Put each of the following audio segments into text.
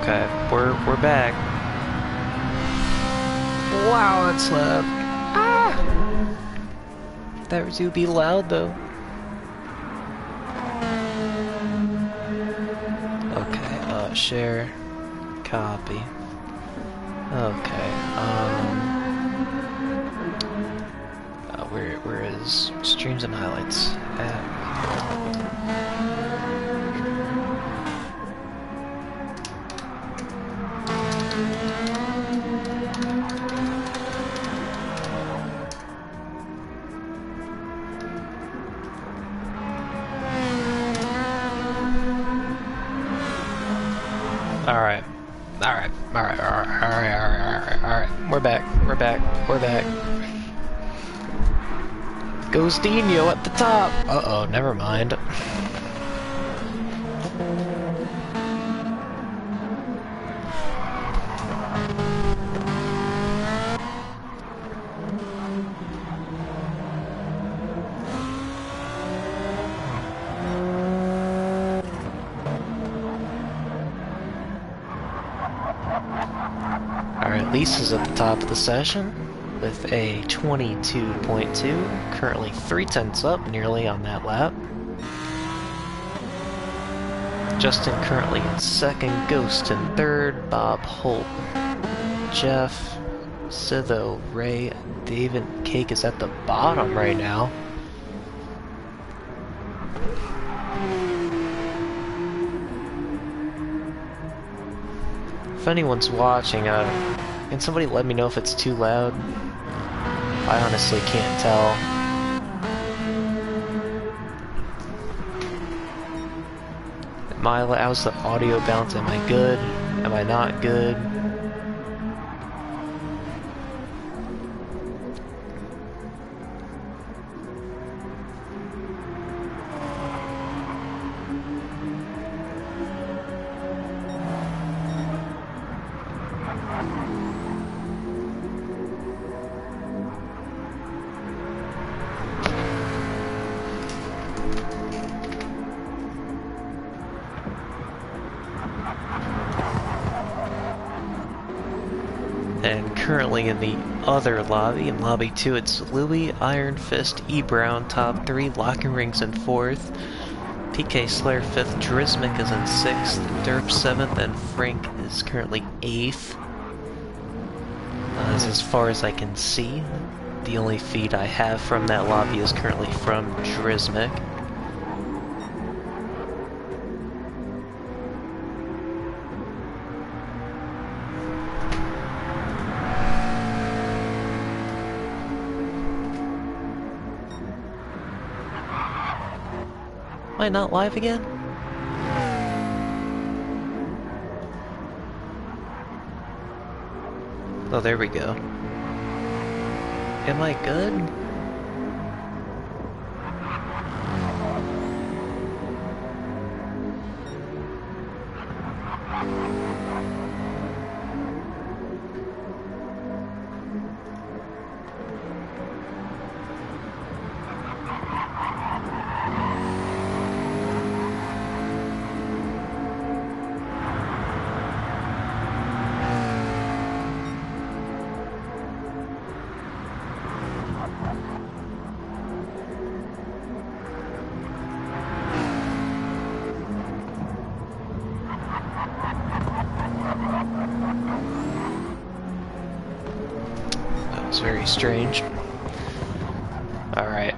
Okay, we're back. Wow, that's loud. Ah! That was to be loud though. Okay, share, copy. Okay, where is streams and highlights at? Alright. We're back. Ghostinho at the top! Uh-oh, never mind. Alright, Lisa's at the top of the session with a 22.2, currently 3/10 up, nearly on that lap. Justin currently in second, Ghost in third, Bob Holt, Jeff, Sitho, Ray, David Cake is at the bottom right now. If anyone's watching, can somebody let me know if it's too loud? I honestly can't tell. How's the audio balance? Am I good? Am I not good? And currently in the other lobby, in lobby 2, it's Louie, Iron Fist, E Brown, top 3, Locking Rings in 4th, PK Slayer 5th, Drismic is in 6th, Derp 7th, and Frank is currently 8th. As far as I can see, the only feed I have from that lobby is currently from Drismic. Am I not live again? Oh, there we go. Am I good? Very strange. Alright.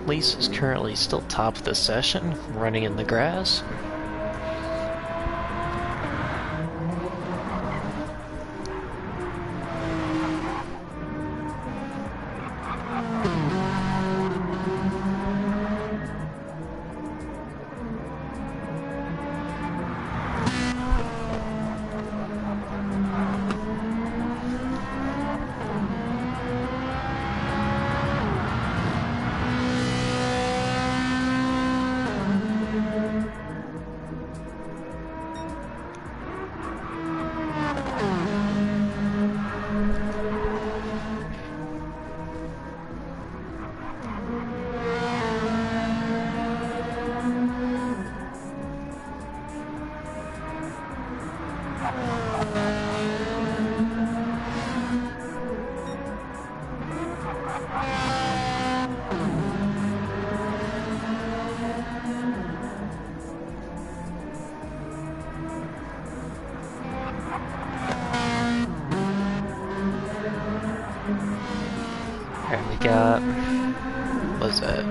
Lisa's currently still top of the session, running in the grass. got, what was that,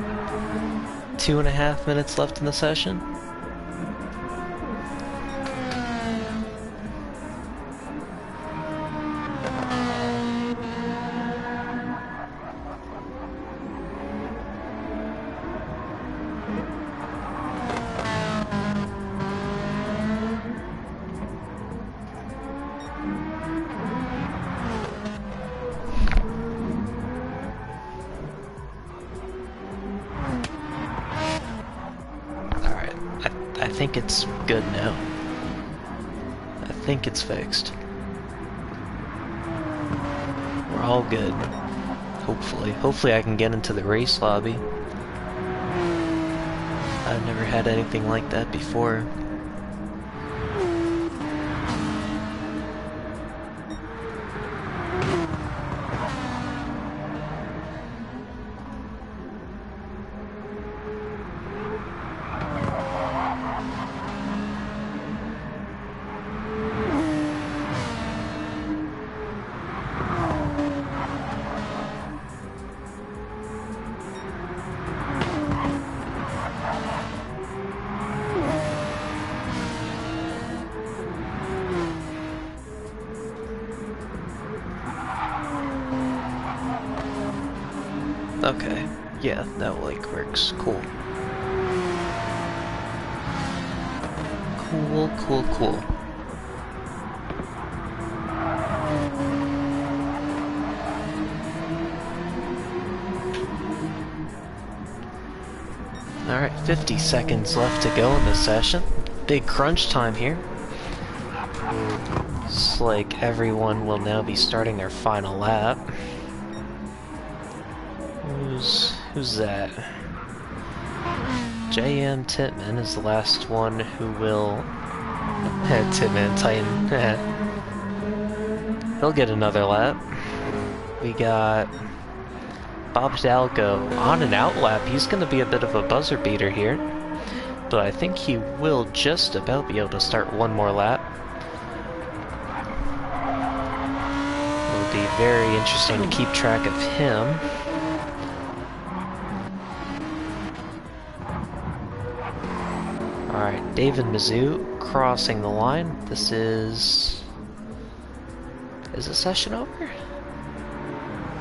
2.5 minutes left in the session? I think it's good now. I think it's fixed. We're all good. Hopefully. Hopefully I can get into the race lobby. I've never had anything like that before. Okay, yeah, that like works. Cool. Cool. Alright, 50 seconds left to go in this session. Big crunch time here. It's like everyone will now be starting their final lap. Who's that? JM Titman is the last one who will... Titman, Titan. He'll get another lap. We got... Bob Hidalgo on an out lap. He's going to be a bit of a buzzer beater here. But I think he will just about be able to start one more lap. It'll be very interesting to keep track of him. Alright, David Mizzou crossing the line. This is... Is the session over?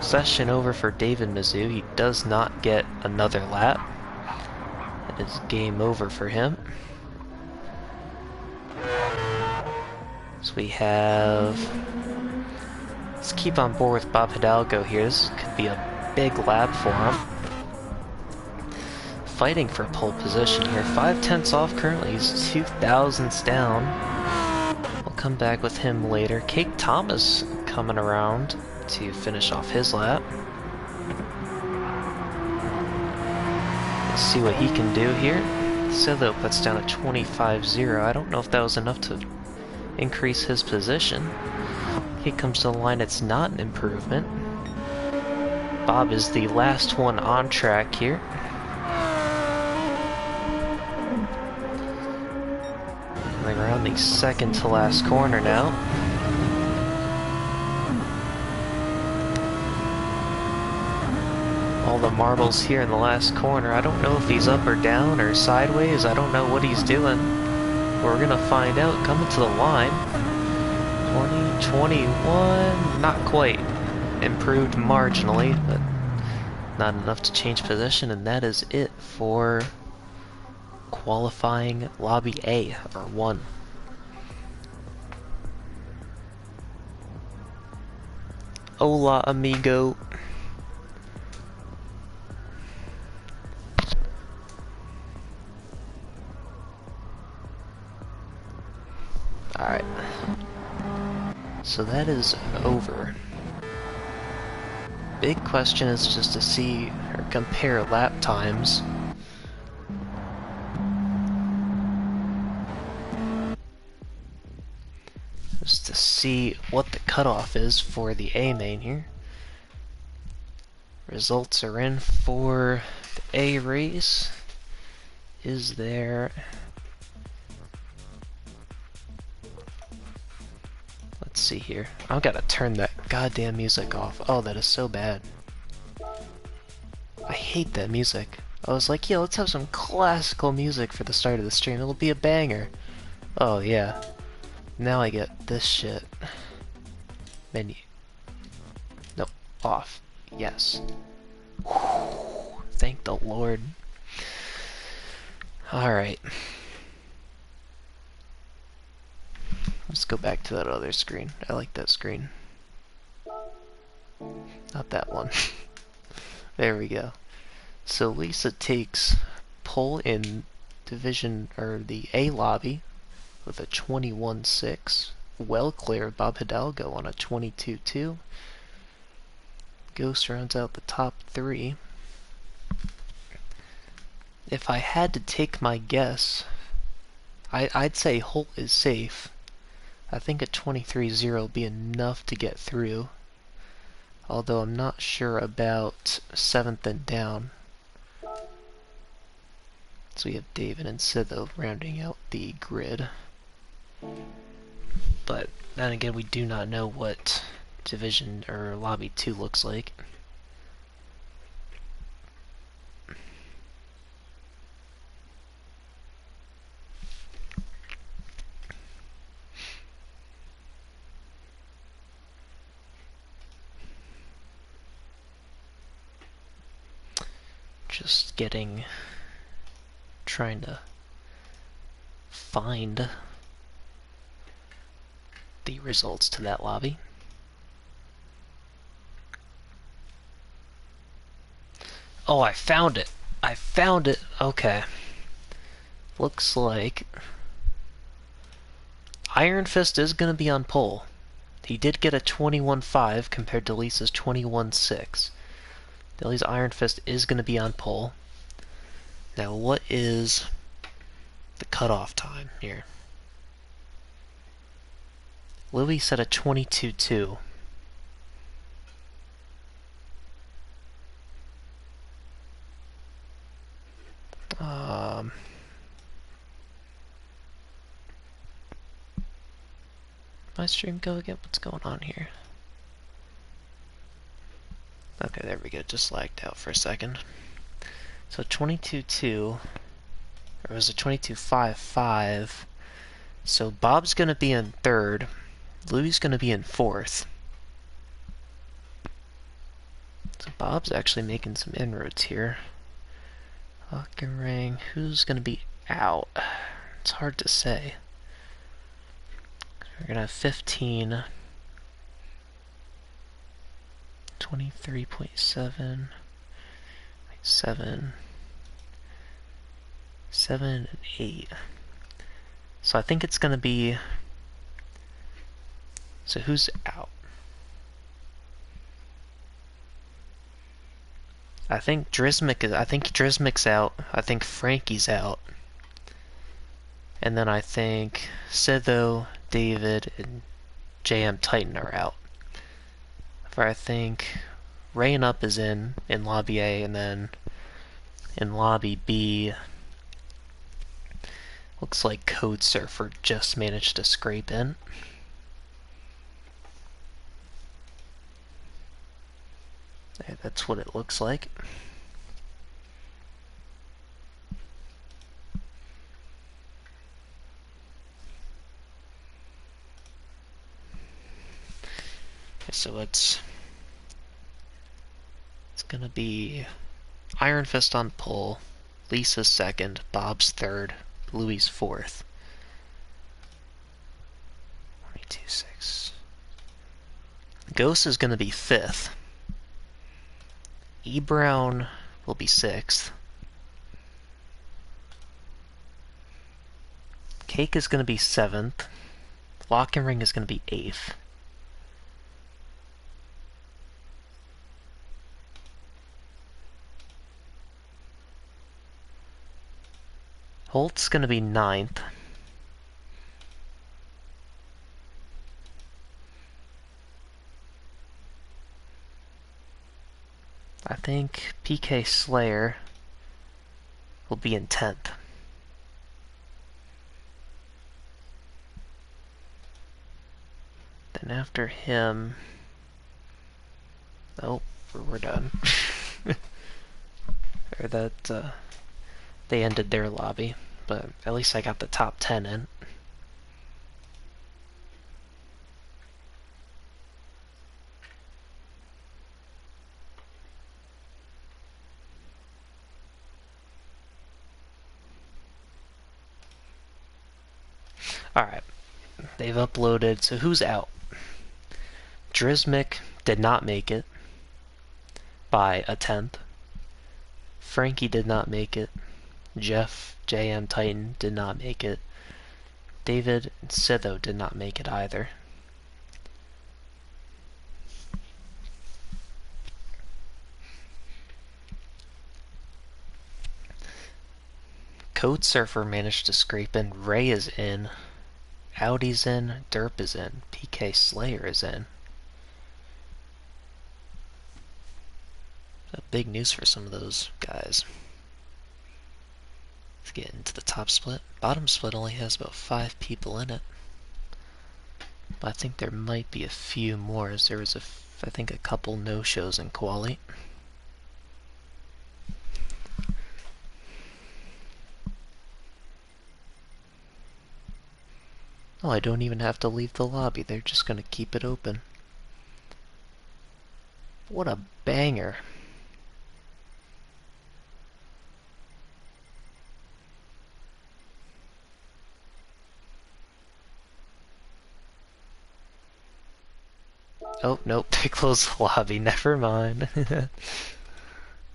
Session over for David Mizzou. He does not get another lap. It is game over for him. So we have... Let's keep on board with Bob Hidalgo here. This could be a big lap for him. Fighting for pole position here. 5/10 off currently. He's 2 thousandths down. We'll come back with him later. Cake Thomas coming around to finish off his lap. Let's see what he can do here. Silo puts down a 25-0. I don't know if that was enough to increase his position. He comes to the line. It's not an improvement. Bob is the last one on track here. Coming around the second to last corner now. All the marbles here in the last corner. I don't know if he's up or down or sideways. I don't know what he's doing. We're gonna find out coming to the line. 2021, not quite. Improved marginally, but not enough to change position, and that is it for qualifying Lobby A, or 1. Hola, amigo. Alright. So that is over. Big question is just to see or compare lap times. Just to see what the cutoff is for the A main here. Results are in for the A race. Is there... Let's see here. I've got to turn that goddamn music off. Oh, that is so bad. I hate that music. I was like, yeah, let's have some classical music for the start of the stream. It'll be a banger. Oh, yeah. Now I get this shit. Menu. Nope. Off. Yes. Whew. Thank the Lord. Alright. Let's go back to that other screen. I like that screen. Not that one. There we go. So Lisa takes pole in division, or the A lobby, with a 21-6. Well clear of Bob Hidalgo on a 22-2. Ghost rounds out the top 3. If I had to take my guess, I'd say Holt is safe. I think a 23-0 will be enough to get through. Although I'm not sure about 7th and down. So we have David and Sitho rounding out the grid. But then again, we do not know what Division or Lobby 2 looks like. Just trying to find the results to that lobby. Oh, I found it! I found it! Okay. Looks like Iron Fist is going to be on pole. He did get a 21-5 compared to Lisa's 21-6. Billy's Iron Fist is going to be on pole. Now, what is the cutoff time here? Louis set a 22-2. My stream go again? What's going on here? Okay, there we go. Just lagged out for a second. So 22-2, or was it 22-5-5? So Bob's gonna be in 3rd. Louis gonna be in 4th. So Bob's actually making some inroads here. Ring. Who's gonna be out? It's hard to say. We're gonna have 15. 23.7. 7. 7 and 8. So I think it's gonna be. So who's out? I think Drismic's out. I think Frankie's out. And then I think Sitho, David, and JM Titan are out. For I think Ray and Up is in Lobby A, and then in Lobby B, looks like Code Surfer just managed to scrape in. Yeah, that's what it looks like. Okay, so it's gonna be Iron Fist on pole, Lisa's 2nd, Bob's 3rd, Louis' 4th. 22-6. Ghost is gonna be 5th. E. Brown will be 6th. Cake is gonna be 7th. Lock and Ring is gonna be 8th. Holt's gonna be 9th. I think PK Slayer will be in 10th. Then after him... Oh, we're done. or that they ended their lobby, but at least I got the top 10 in. Alright, they've uploaded, so who's out? Drizmic did not make it by a tenth. Frankie did not make it. Jeff, JM Titan did not make it. David and Sitho did not make it either. Code Surfer managed to scrape in. Ray is in. Audi's in. Derp is in. PK Slayer is in. Big news for some of those guys. Let's get into the top split. Bottom split only has about 5 people in it. But I think there might be a few more, as there was I think a couple no-shows in Quali. Oh, I don't even have to leave the lobby. They're just gonna keep it open. What a banger. Oh, nope, they closed the lobby. Never mind.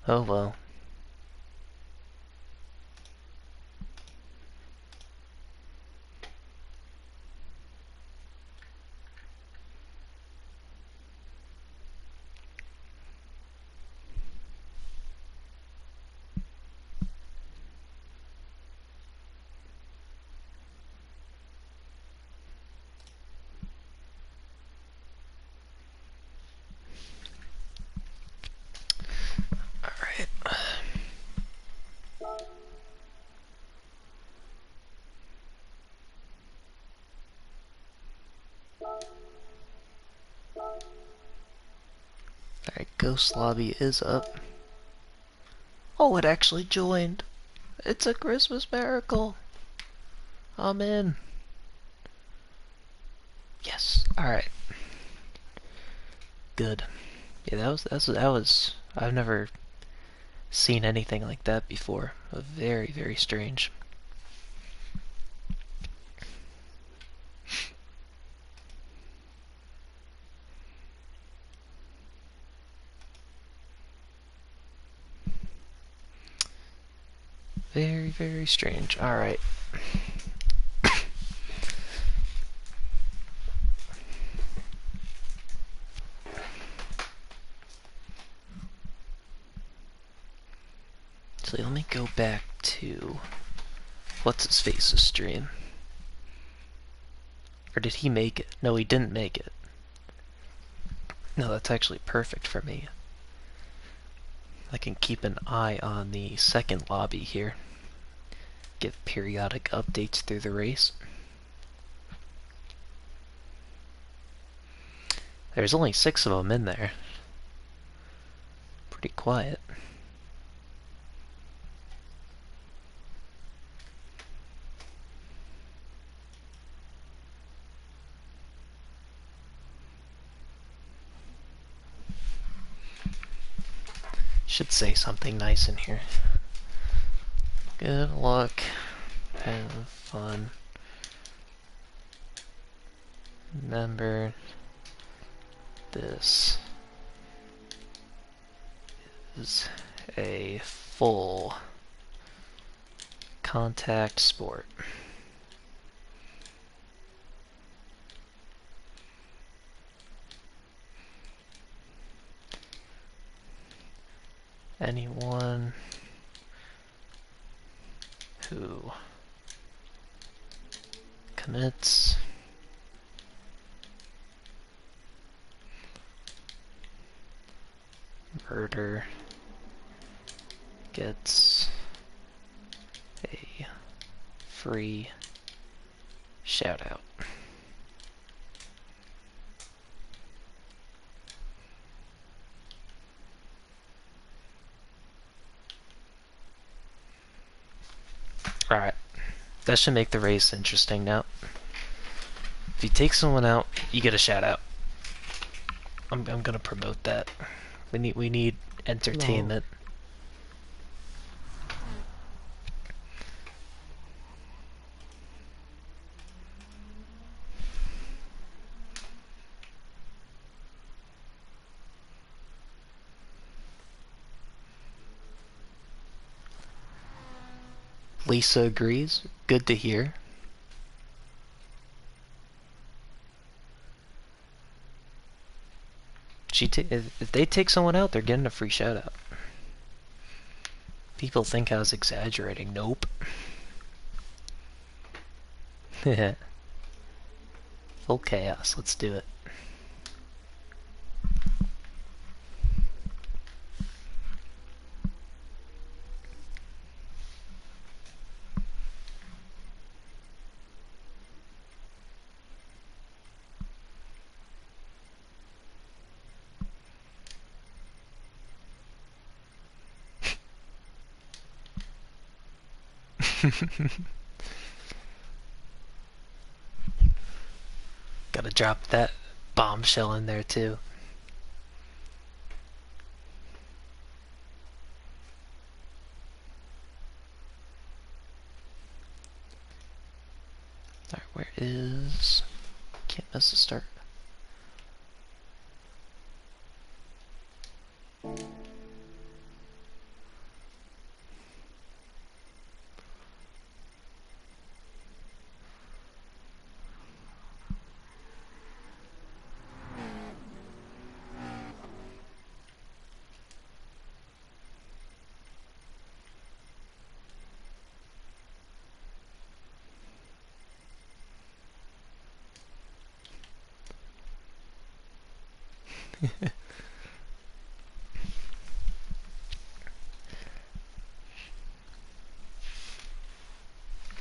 Oh well. Alright. Alright, Ghost Lobby is up. Oh, it actually joined. It's a Christmas miracle. I'm in. Yes. Alright. Good. Yeah, that was I've never seen anything like that before. Very, very strange. Very, very strange. Alright. So let me go back to what's-his-face's stream. Or did he make it? No, he didn't make it. No, that's actually perfect for me. I can keep an eye on the second lobby here. Give periodic updates through the race. There's only 6 of them in there. Pretty quiet. Should say something nice in here. Good luck. Have fun. Remember, this is a full contact sport. Anyone who commits murder gets a free shout out. Alright. That should make the race interesting now. If you take someone out, you get a shout out. I'm gonna promote that. We need entertainment. Lisa agrees. Good to hear. If they take someone out, they're getting a free shout out. People think I was exaggerating. Nope. Full chaos. Let's do it. Gotta drop that bombshell in there too. Alright, where is... Can't miss the start.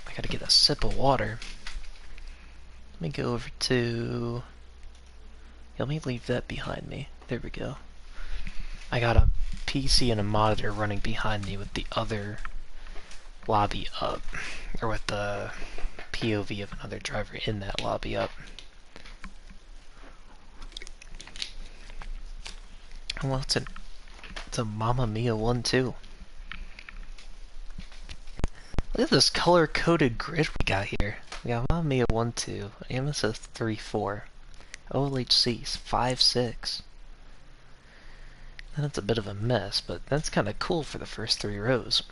I gotta get a sip of water. Let me go over to... Let me leave that behind me. There we go. I got a PC and a monitor running behind me with the other lobby up. Or with the POV of another driver in that lobby up. Well, it's a Mamma Mia 1-2. Look at this color-coded grid we got here. We got Mamma Mia 1-2, AMSS 3-4, OLHC 5-6. That's a bit of a mess, but that's kind of cool for the first 3 rows.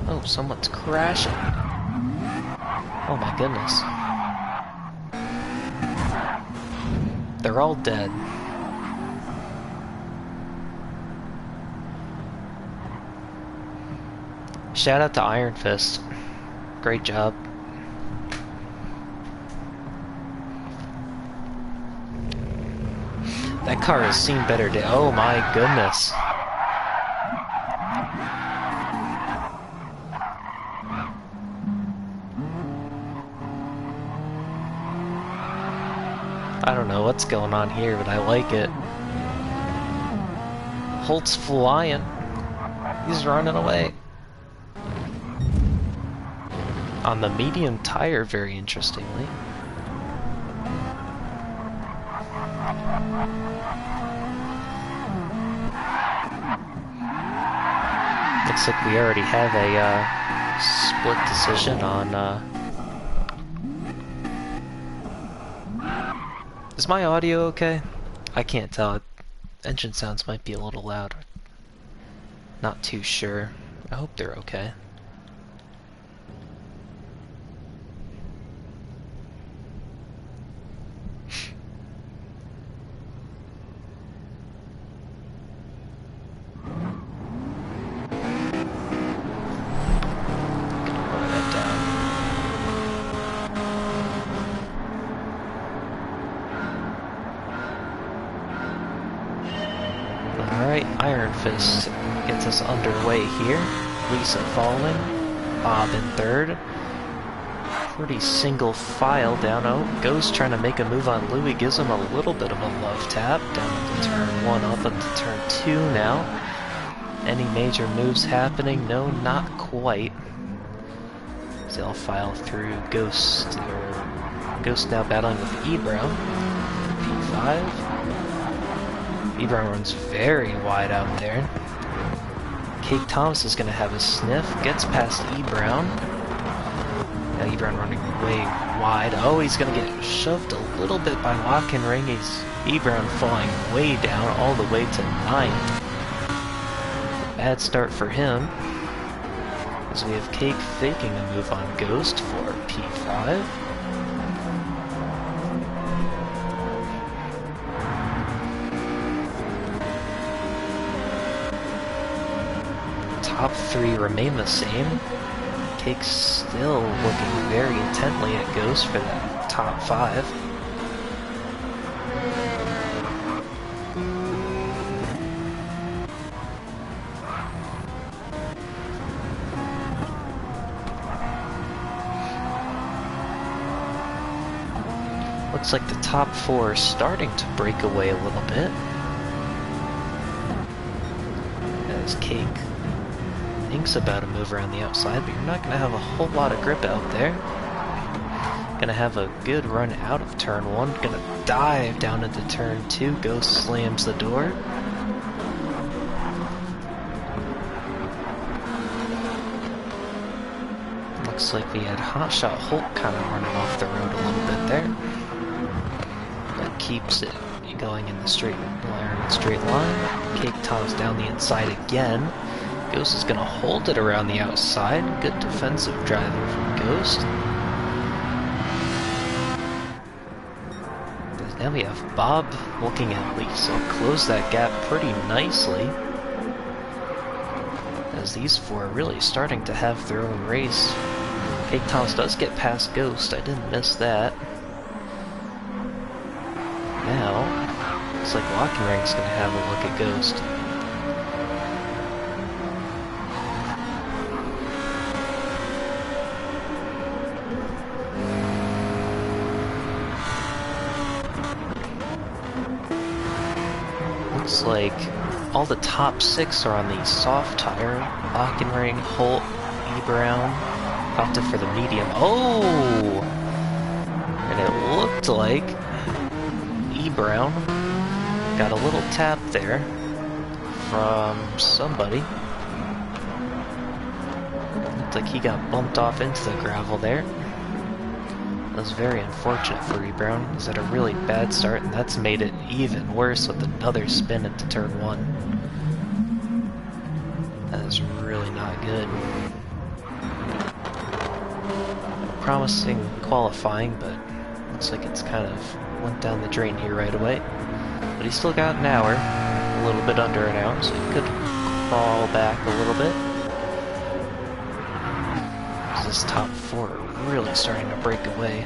Oh, someone's crashing. Oh my goodness. They're all dead. Shout out to Iron Fist. Great job. That car has seen better days. Oh my goodness. I don't know what's going on here, but I like it. Holt's flying. He's running away. On the medium tire, very interestingly. Looks like we already have a split decision on... Is my audio okay? I can't tell. Engine sounds might be a little loud. Not too sure. I hope they're okay. Alright, Iron Fist gets us underway here. Lisa falling, Bob in third. pretty single file down. Oh, Ghost trying to make a move on Louie, gives him a little bit of a love tap. Down into turn 1, up into turn 2 now. Any major moves happening? No, not quite. They'll file through Ghost. Ghost now battling with E-Brown. P5. E-Brown runs very wide out there. Cake Thomas is going to have a sniff. Gets past E-Brown. Now E-Brown running way wide. Oh, he's going to get shoved a little bit by Lock and Ring. He's E-Brown falling way down all the way to 9th. Bad start for him. As we have Cake faking a move on Ghost for P5. Top 3 remain the same. Cake's still looking very intently at Ghost for that top 5. Looks like the top 4 are starting to break away a little bit. As Cake thinks about a move around the outside, but you're not going to have a whole lot of grip out there. Going to have a good run out of turn 1. Going to dive down into turn 2. Ghost slams the door. Looks like we had Hotshot Holt kind of running off the road a little bit there. That keeps it going in the straight line. Cake Thomas down the inside again. Ghost is going to hold it around the outside. Good defensive driving from Ghost. Now we have Bob looking at Lisa. Close that gap pretty nicely. As these 4 are really starting to have their own race. Cake Thomas does get past Ghost. I didn't miss that. Now, looks like Lock and Ring's going to have a look at Ghost. Looks like all the top 6 are on the soft tire. Lock and Ring, Holt, E-Brown, opted for the medium. Oh! And it looked like E-Brown got a little tap there from somebody. Looked like he got bumped off into the gravel there. That was very unfortunate for E-Brown. He's had a really bad start, and that's made it even worse with another spin into turn 1. That is really not good. Promising qualifying, but looks like it's kind of went down the drain here right away. But he's still got an hour, a little bit under an hour, so he could crawl back a little bit. This top 4 are really starting to break away.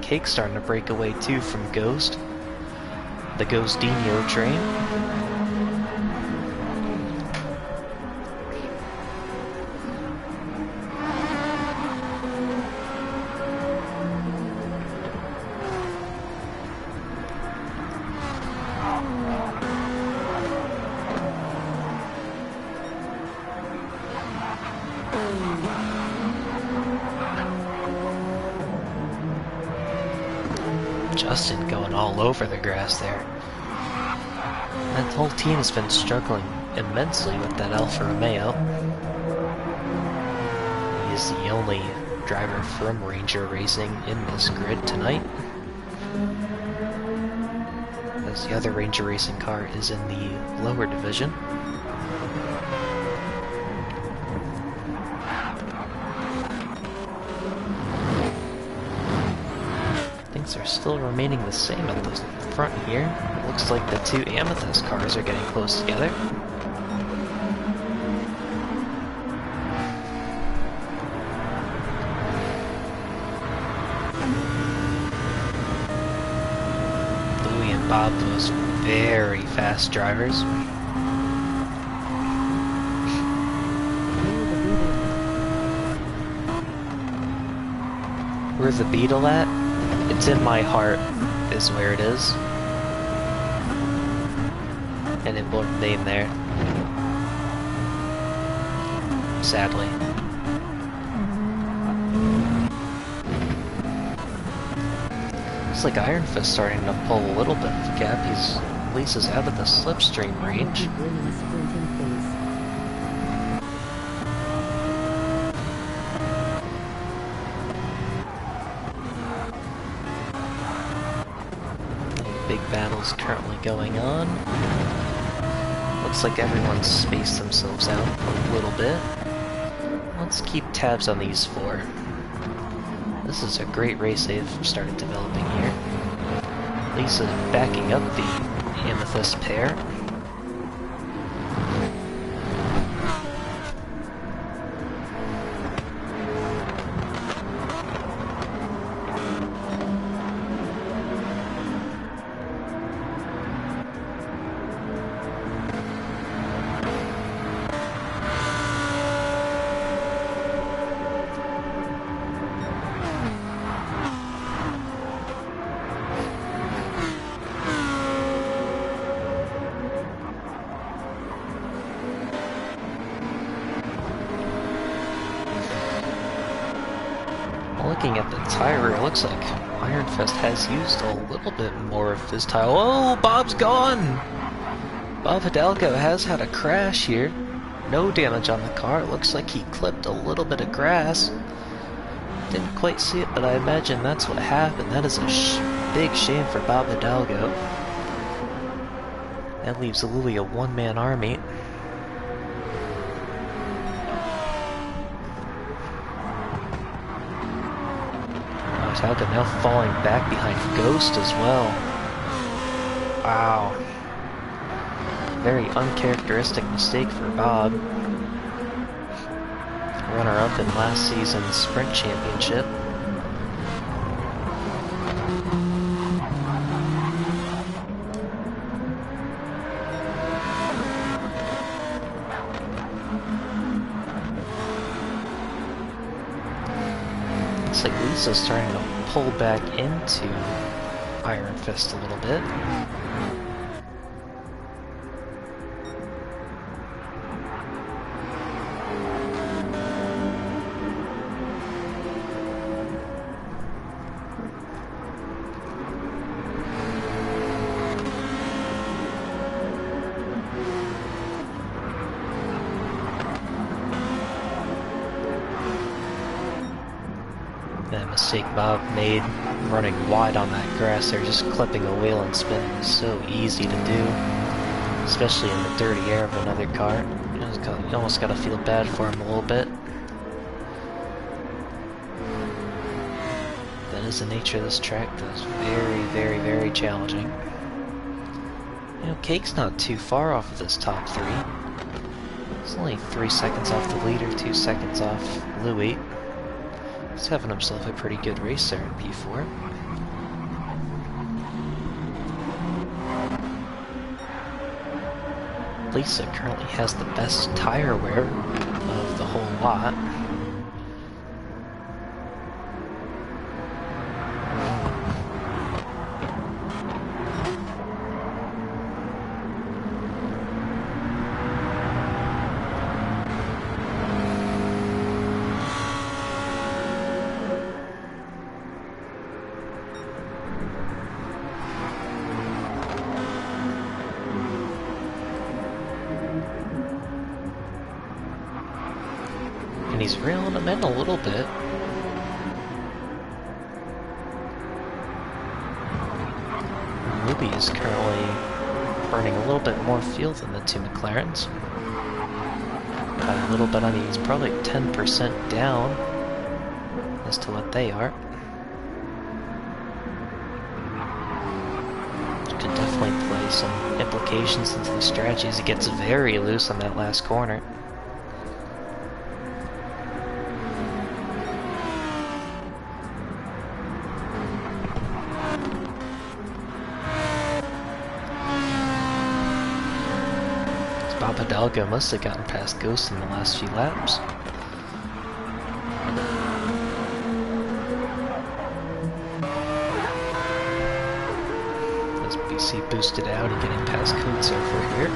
Cake's starting to break away too from Ghost. The Ghostino train. Justin going all over the grass there. That whole team has been struggling immensely with that Alfa Romeo. He is the only driver from Ranger Racing in this grid tonight, as the other Ranger Racing car is in the lower division. Things are still remaining the same at the front here. It looks like the 2 Amethyst cars are getting close together. Louie and Bob, those very fast drivers. Where the Beetle at? It's in my heart, is where it is. And it will remain there. Sadly. Looks like Iron Fist starting to pull a little bit of the gap. He's at least is out of the slipstream range. Big battles currently going on. Looks like everyone's spaced themselves out a little bit. Let's keep tabs on these four. This is a great race they've started developing here. Lisa backing up the Amethyst pair. Looking at the tire, it looks like Iron Fist has used a little bit more of his tire. Oh, Bob's gone! Bob Hidalgo has had a crash here. No damage on the car. It looks like he clipped a little bit of grass. Didn't quite see it, but I imagine that's what happened. That is a big shame for Bob Hidalgo. That leaves Louis a one-man army. Hidalgo now falling back behind Ghost as well. Wow. Very uncharacteristic mistake for Bob. Runner-up in last season's Sprint Championship. Looks like Lisa's starting to pull back into Iron Fist a little bit. That mistake Bob made running wide on that grass there, just clipping a wheel and spinning is so easy to do, especially in the dirty air of another car. You almost gotta feel bad for him a little bit. That is the nature of this track. That is very, very, very challenging. You know, Cake's not too far off of this top three. It's only 3 seconds off the leader, 2 seconds off Louis. He's having himself a pretty good race there in P4. Lisa currently has the best tire wear of the whole lot. And he's reeling him in a little bit. Ruby is currently burning a little bit more fuel than the two McLarens. By a little bit, I mean he's probably 10% down as to what they are. Which could definitely play some implications into the strategy as he gets very loose on that last corner. Bob Hidalgo must have gotten past Ghost in the last few laps. See Boosted Out and getting past Code Surfer here.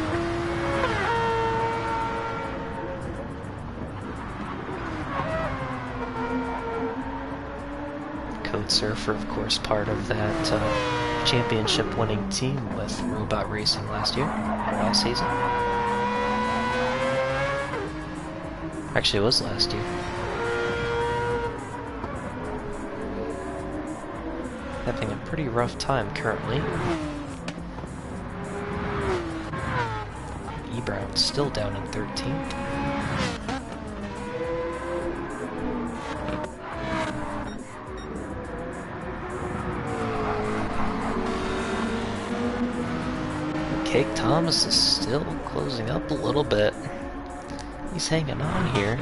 Code Surfer, of course, part of that championship winning team with Robot Racing last season. Actually, it was last year. Having a pretty rough time currently. E-Brown's still down in 13th. Cake Thomas is still closing up a little bit. He's hanging on here.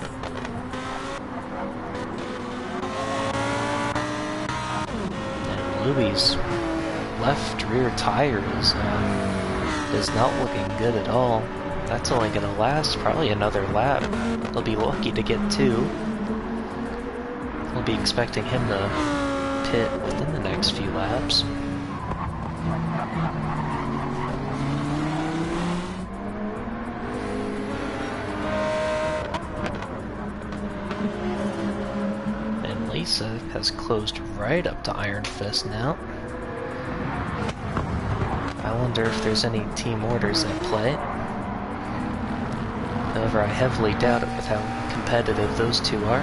Louis' left rear tire is not looking good at all. That's only going to last probably another lap. They'll be lucky to get 2. We'll be expecting him to pit within the next few laps. Lisa has closed right up to Iron Fist now. I wonder if there's any team orders at play. However, I heavily doubt it with how competitive those two are.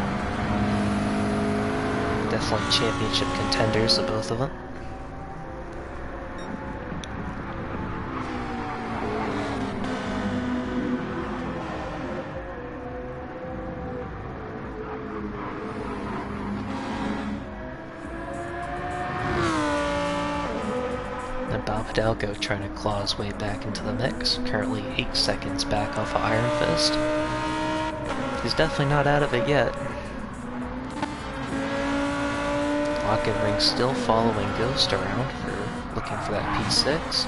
Definitely championship contenders, the both of them. Hidalgo trying to claw his way back into the mix, currently 8 seconds back off of Iron Fist. He's definitely not out of it yet. Lock-in Ring still following Ghost around looking for that P6.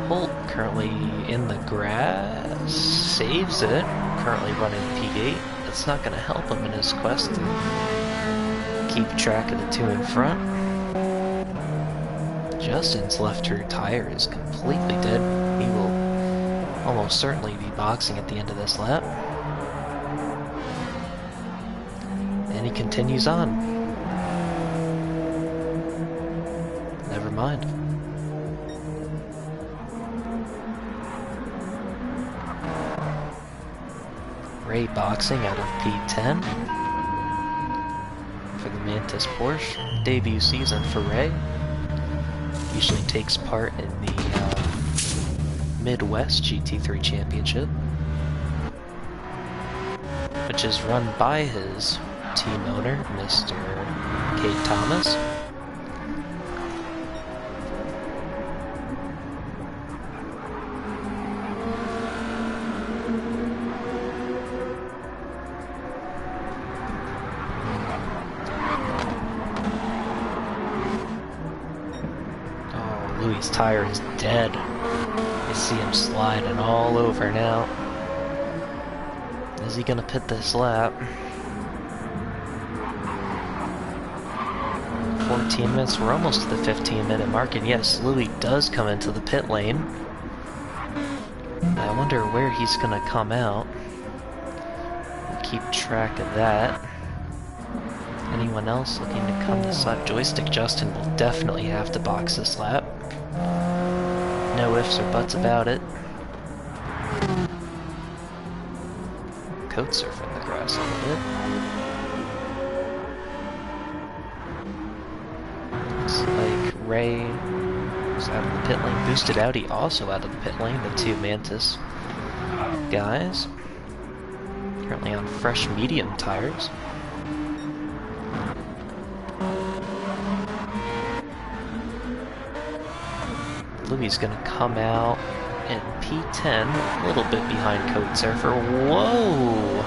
Holt currently in the grass, saves it, currently running P8. That's not going to help him in his quest to keep track of the 2 in front. Justin's left rear tire is completely dead. He will almost certainly be boxing at the end of this lap. And he continues on. Never mind. Ray boxing out of P10 for the Mantis Porsche. Debut season for Ray. Usually takes part in the Midwest GT3 Championship, which is run by his team owner, Mr. Cade Thomas. Louis' tire is dead. You see him sliding all over now. Is he gonna pit this lap? 14 minutes, we're almost to the 15-minute mark, and yes, Louis does come into the pit lane. I wonder where he's gonna come out. We'll keep track of that. Anyone else looking to come this lap? Joystick Justin will definitely have to box this lap. No ifs or buts about it. Code surfing the grass a little bit. Looks like Ray is out of the pit lane. Boosted Audi also out of the pit lane, the 2 Mantis guys. Currently on fresh medium tires. Louis gonna come out in P10, a little bit behind Code Surfer. Whoa!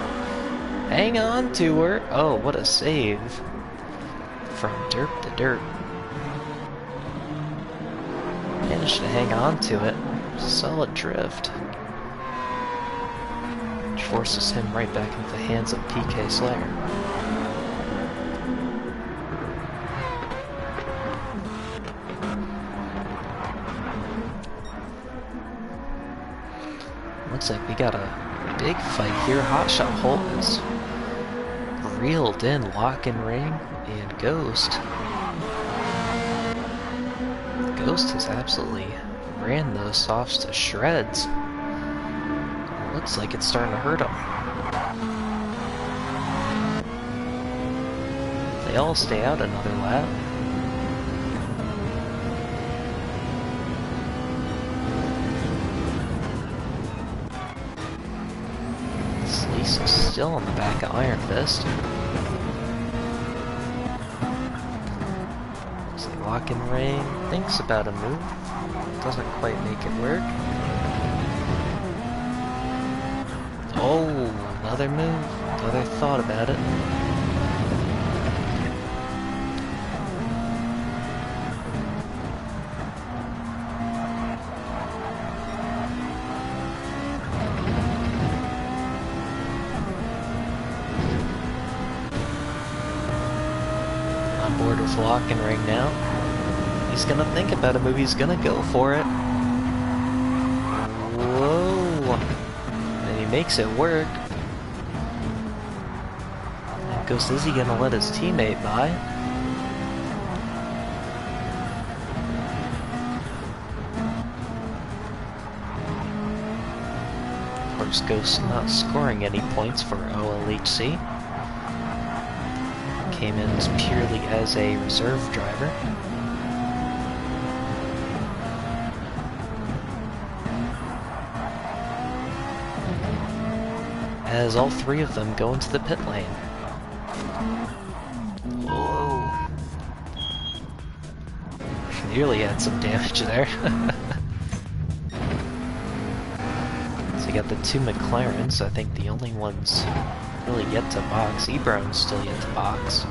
Hang on to her! Oh, what a save from Derp to Dirt. Managed to hang on to it. Solid drift. Which forces him right back into the hands of PK Slayer. looks like we got a big fight here. Hotshot Holt is reeled in Lock and Ring and Ghost. Ghost has absolutely ran those softs to shreds. It looks like it's starting to hurt him. They all stay out another lap. Sleece is still on the back of Iron Fist. Looks like Lock and Ring thinks about a move. Doesn't quite make it work. Oh, another move. Another thought about it. On board with Lock and Ring now. He's gonna think about a move, he's gonna go for it. Whoa! And he makes it work. And Ghost, is he gonna let his teammate by? Of course, Ghost not scoring any points for OLHC. Came in purely as a reserve driver. As all three of them go into the pit lane. Whoa. Nearly had some damage there. So you got the two McLarens, I think the only ones really yet to box. Ebrown's still yet to box.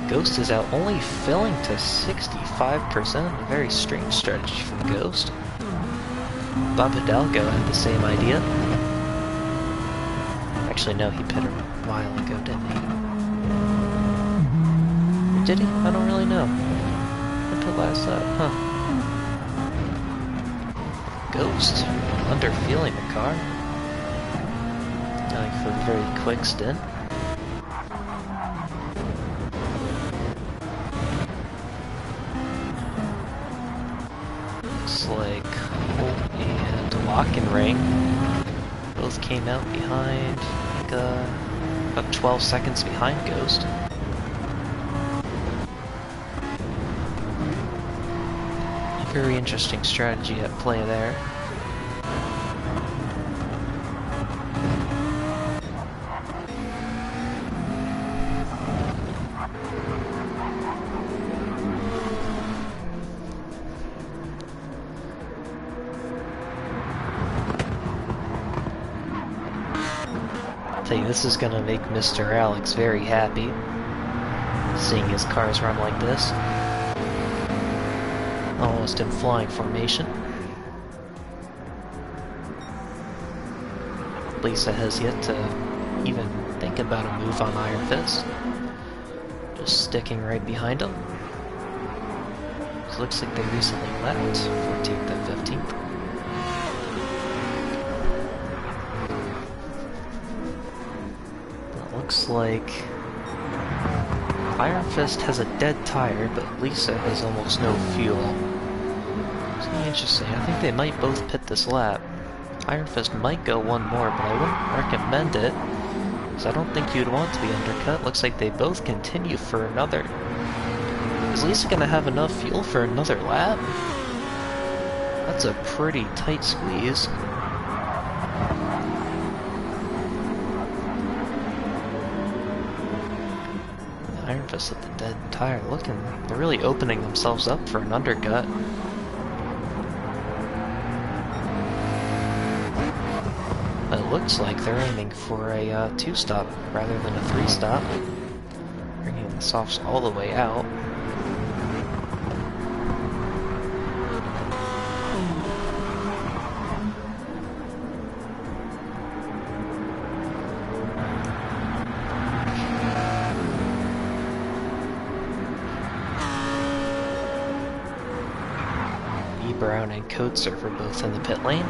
Ghost is out, only filling to 65%. A very strange strategy from Ghost. Bob Hidalgo had the same idea. Actually, no, he pit a while ago, didn't he? Or did he? I don't really know. When pit last lap, huh? Ghost, under feeling the car. Going for a very quick stint. Like Holt and Lock and Ring both came out behind, like about 12 seconds behind Ghost. Very interesting strategy at play there. Tell you, this is gonna make Mr. Alex very happy, seeing his cars run like this. Almost in flying formation. Lisa has yet to even think about a move on Iron Fist. Just sticking right behind him. It looks like they recently left 14th and 15th. Looks like Iron Fist has a dead tire, but Lisa has almost no fuel. It's interesting. I think they might both pit this lap. Iron Fist might go one more, but I wouldn't recommend it, because I don't think you'd want to be undercut. Looks like they both continue for another. Is Lisa gonna have enough fuel for another lap? That's a pretty tight squeeze. Iron Fist at the dead tire, they're really opening themselves up for an undercut. But it looks like they're aiming for a 2-stop rather than a 3-stop. Bringing the softs all the way out. Brown and Code Surfer both in the pit lane.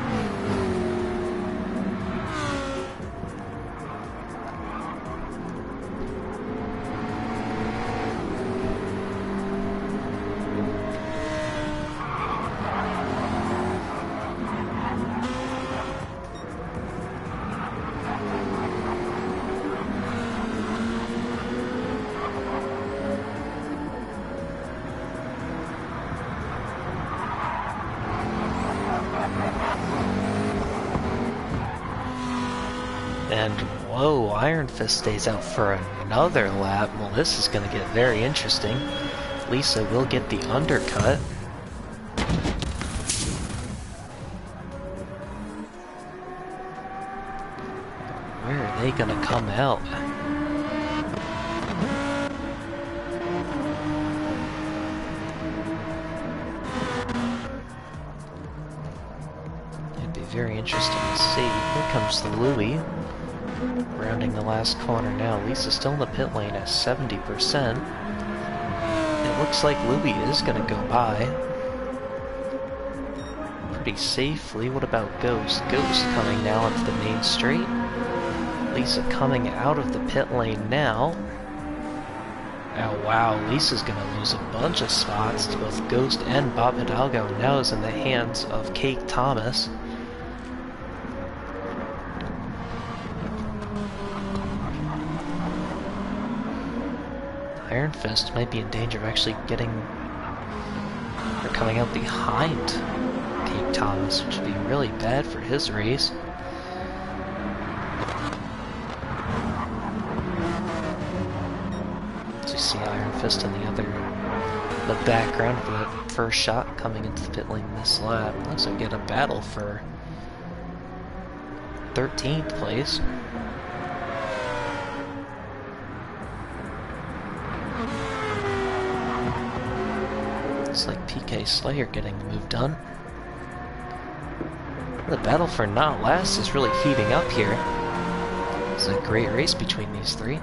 And whoa, Iron Fist stays out for another lap. Well, this is going to get very interesting. Lisa will get the undercut. Where are they going to come out? It'd be very interesting to see. Here comes Louie. Rounding the last corner now. Lisa's still in the pit lane at 70%. It looks like Louie is going to go by pretty safely. What about Ghost? Ghost coming now onto the main straight. Lisa coming out of the pit lane now. Oh wow, Lisa's going to lose a bunch of spots to both Ghost and Bob Hidalgo. Now is in the hands of Cake Thomas. Iron Fist might be in danger of actually getting or coming out behind Cake Thomas, which would be really bad for his race. As you see Iron Fist in the background for the first shot coming into the pit lane this lap. Looks like we get a battle for 13th place. Looks like PK Slayer getting the move done. The battle for not last is really heating up here. It's a great race between these three.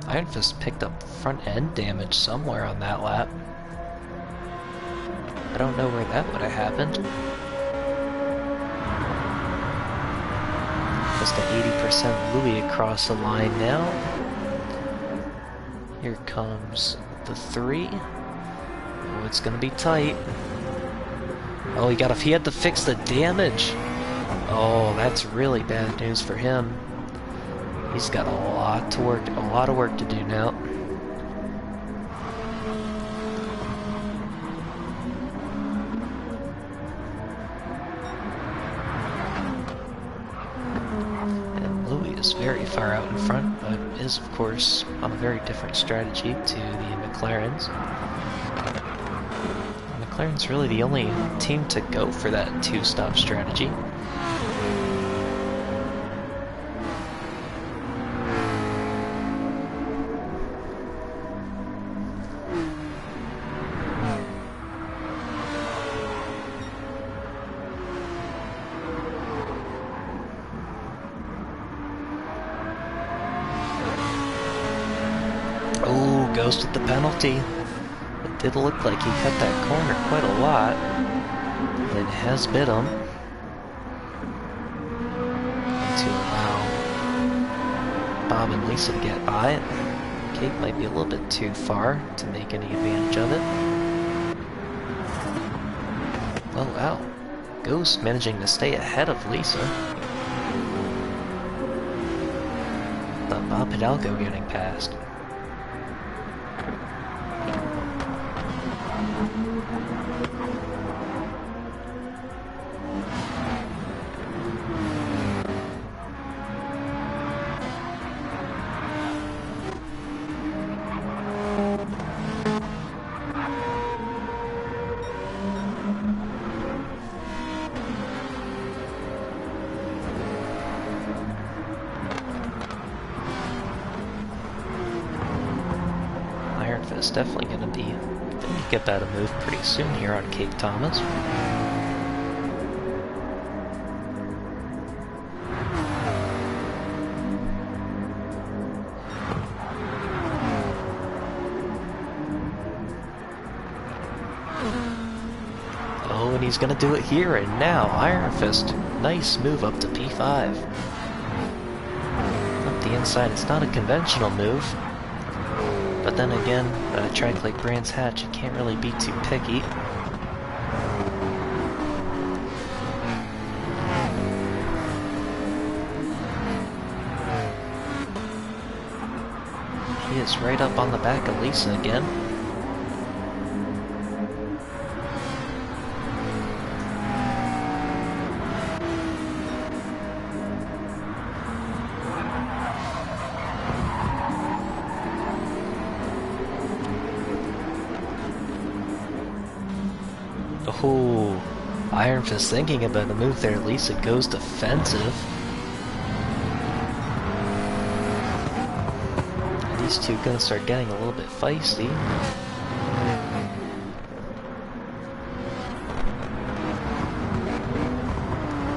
Iron Fist picked up front end damage somewhere on that lap. I don't know where that would have happened. Just a 80% Louie across the line now. Here comes the 3. Oh, it's gonna be tight. Oh, he had to fix the damage. Oh, that's really bad news for him. He's got a lot of work to do now. Is very far out in front, but is of course on a very different strategy to the McLarens. McLaren's really the only team to go for that two-stop strategy. Oh, Ghost with the penalty. It did look like he cut that corner quite a lot. It has bit him. To allow Bob and Lisa to get by it. Cake might be a little bit too far to make any advantage of it. Oh wow. Ghost managing to stay ahead of Lisa. But Bob Hidalgo getting past. Is definitely going to get that a move pretty soon here on Cake Thomas. he's gonna do it here and now. Iron Fist, nice move up to P5. Up the inside, it's not a conventional move. But then again, a track like Brands Hatch, you can't really be too picky. He is right up on the back of Lisa again. Oh, Iron Fist thinking about a move there. Lisa goes defensive. And these two gonna start getting a little bit feisty.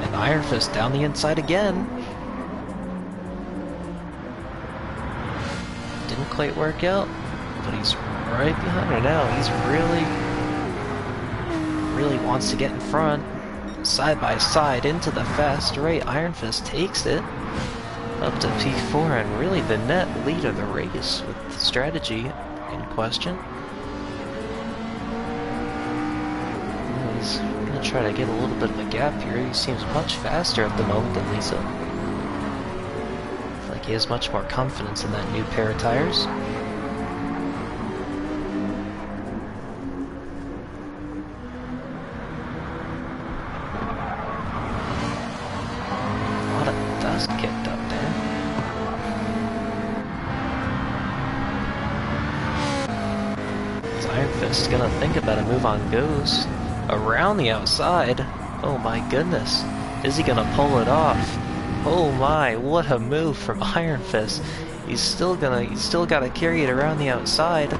And Iron Fist down the inside again. Didn't quite work out, but he's right behind her now. He's really wants to get in front. Side by side into the fast right. Iron Fist takes it up to P4 and really the net lead of the race with the strategy in question. He's gonna try to get a little bit of a gap here. He seems much faster at the moment than Lisa. I feel like he has much more confidence in that new pair of tires. Kicked up there. Iron Fist gonna think about a move on Ghost around the outside. Oh my goodness. Is he gonna pull it off? Oh my, what a move from Iron Fist. He's still gotta carry it around the outside.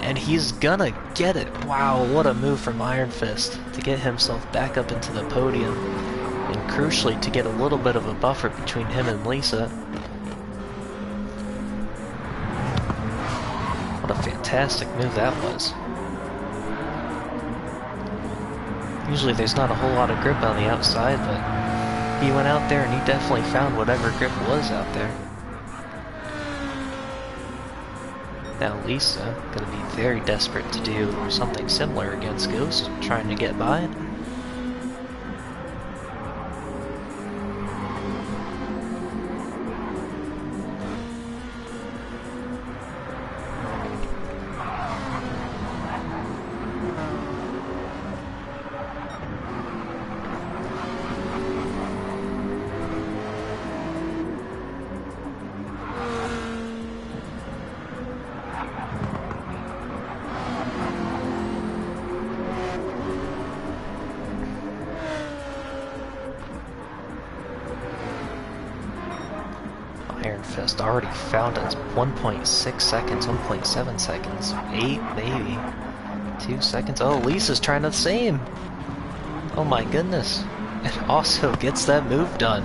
And he's gonna get it. Wow, what a move from Iron Fist to get himself back up into the podium. And crucially, to get a little bit of a buffer between him and Lisa. What a fantastic move that was. Usually there's not a whole lot of grip on the outside, but he went out there and he definitely found whatever grip was out there. Now Lisa, gonna be very desperate to do something similar against Ghost, trying to get by. Iron Fist already found us 1.6 seconds, 1.7 seconds, 8 maybe, 2 seconds. Oh, Lisa's trying the same. Oh my goodness. It also gets that move done.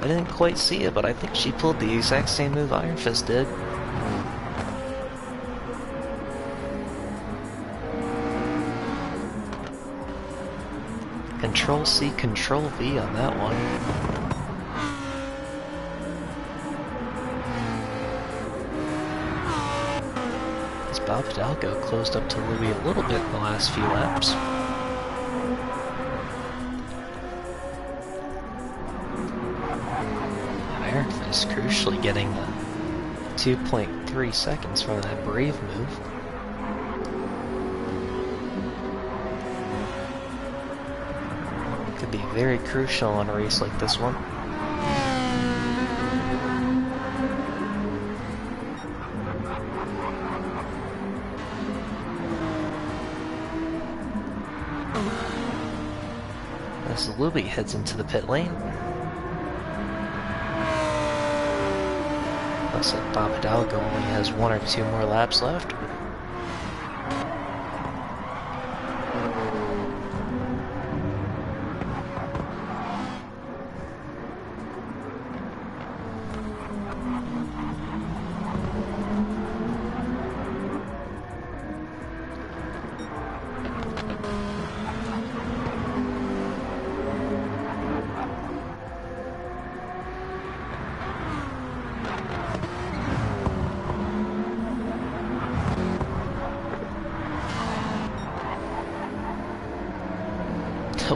I didn't quite see it, but I think she pulled the exact same move Iron Fist did. Control C, Control V on that one. Bob Hidalgo closed up to Louis a little bit in the last few laps. Iron Fist crucially getting 2.3 seconds from that Brave move. Could be very crucial on a race like this one. As Louis heads into the pit lane. Looks like Bob Hidalgo only has 1 or 2 more laps left.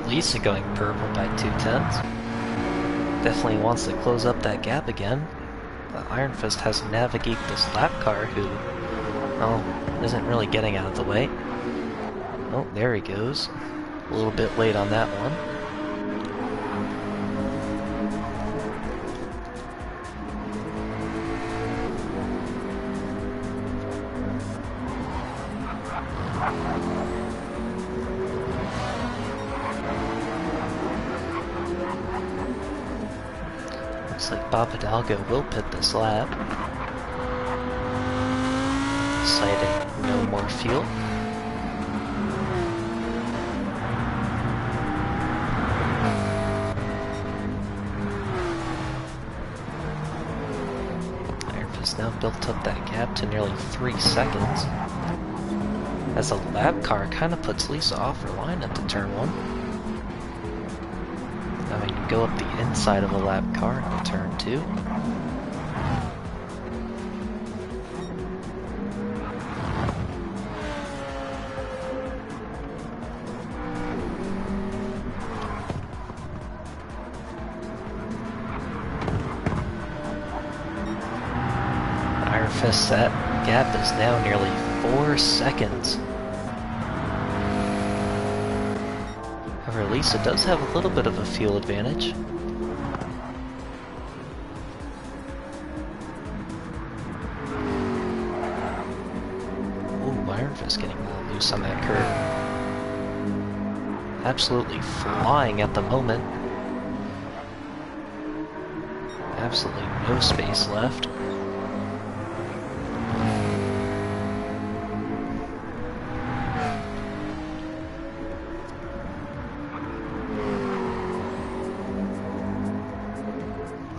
Lisa going purple by 2/10. Definitely wants to close up that gap again. But Iron Fist has to navigate this lap car who, well, isn't really getting out of the way. Oh, there he goes. A little bit late on that one. Looks like Bob Hidalgo will pit this lap, citing no more fuel. Iron Fist now built up that gap to nearly 3 seconds, as a lap car kind of puts Lisa off her line at the turn 1. Having to go up the inside of a lap car in turn 2. Iron Fist, that gap is now nearly 4 seconds. However, Lisa does have a little bit of a fuel advantage. Ooh, Iron Fist getting a little loose on that curve. Absolutely flying at the moment. Absolutely no space left.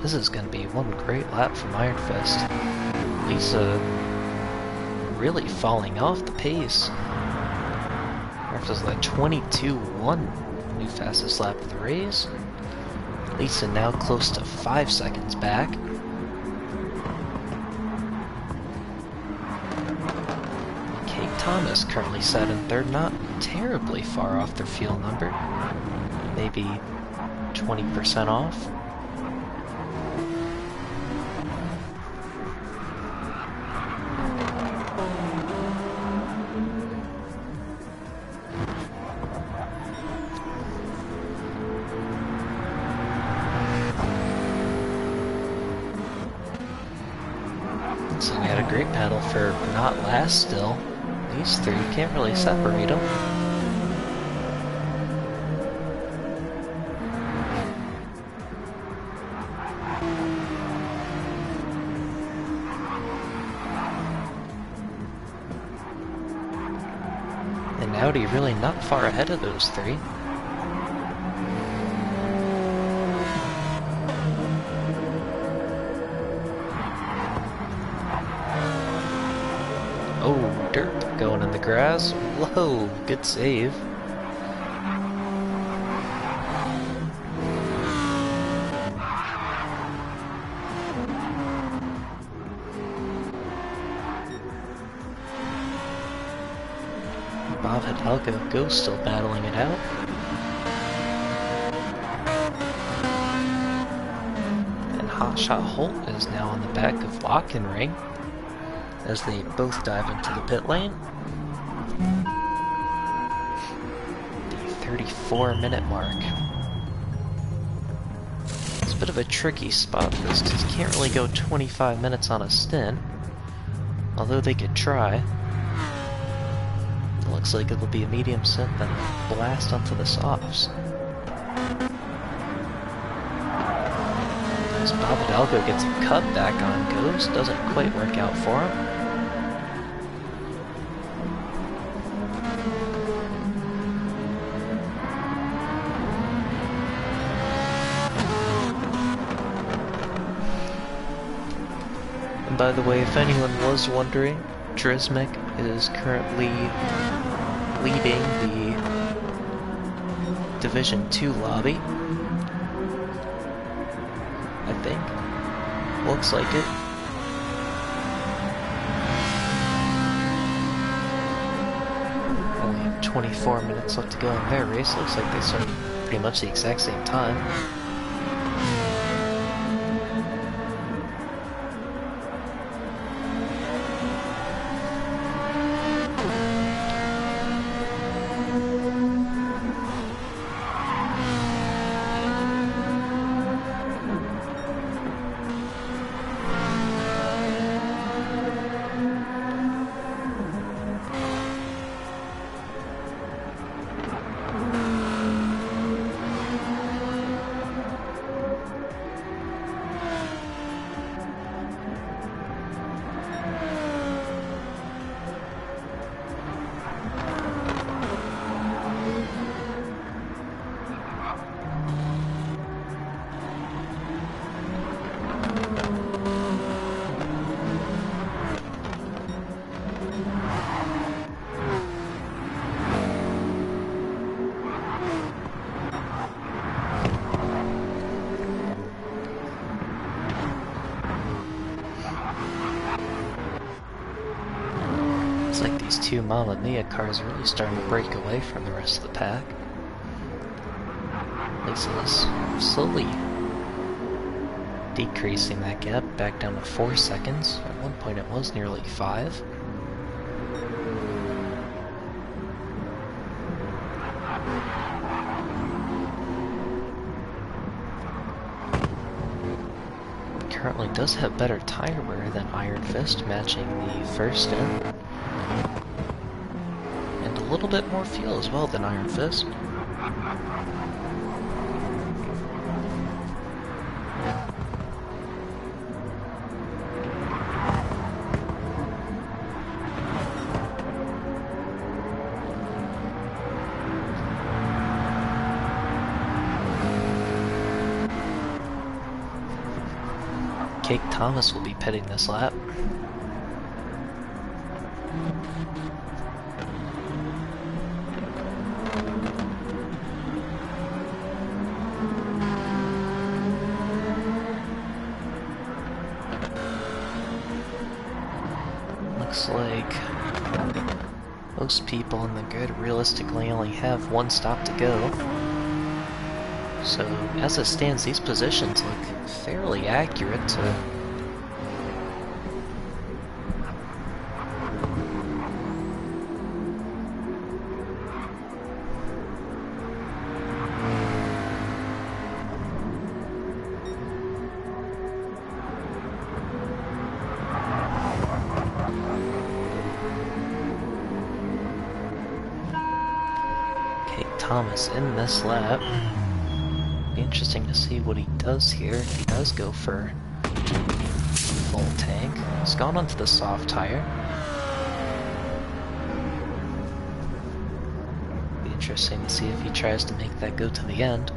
This is going to be one great lap from Iron Fist. Lisa really falling off the pace. Iron Fist like 22.1, new fastest lap of the race. Lisa now close to 5 seconds back. Kate Thomas currently set in third, not terribly far off their fuel number. Maybe 20% off. So we had a great battle for not last still. These three can't really separate them. And Audi really not far ahead of those three. Oh, derp going in the grass. Whoa, good save. Bob Hidalgo goes still battling it out. And Hotshot Holt is now on the back of Lockenring as they both dive into the pit lane. The 34-minute mark. It's a bit of a tricky spot for this because you can't really go 25 minutes on a stint, although they could try. It looks like it'll be a medium stint, then a blast onto the softs. As Bob Hidalgo gets a cut back on Ghost, doesn't quite work out for him. And by the way, if anyone was wondering, Drismic is currently leading the Division 2 lobby. I think. Looks like it. Only 24 minutes left to go in their race. Looks like they started pretty much the exact same time. Looks like these two Mamma Mia cars are really starting to break away from the rest of the pack. Lisa's slowly decreasing that gap back down to 4 seconds. At one point it was nearly 5. Currently does have better tire wear than Iron Fist, matching the first in. And a little bit more fuel as well than Iron Fist. Cake Thomas will be pitting this lap. Looks like most people in the grid realistically only have one stop to go. So, as it stands, these positions look fairly accurate to Cake Thomas in this lap. Be interesting to see what he does here, if he does go for full tank. He's gone onto the soft tire. Be interesting to see if he tries to make that go to the end.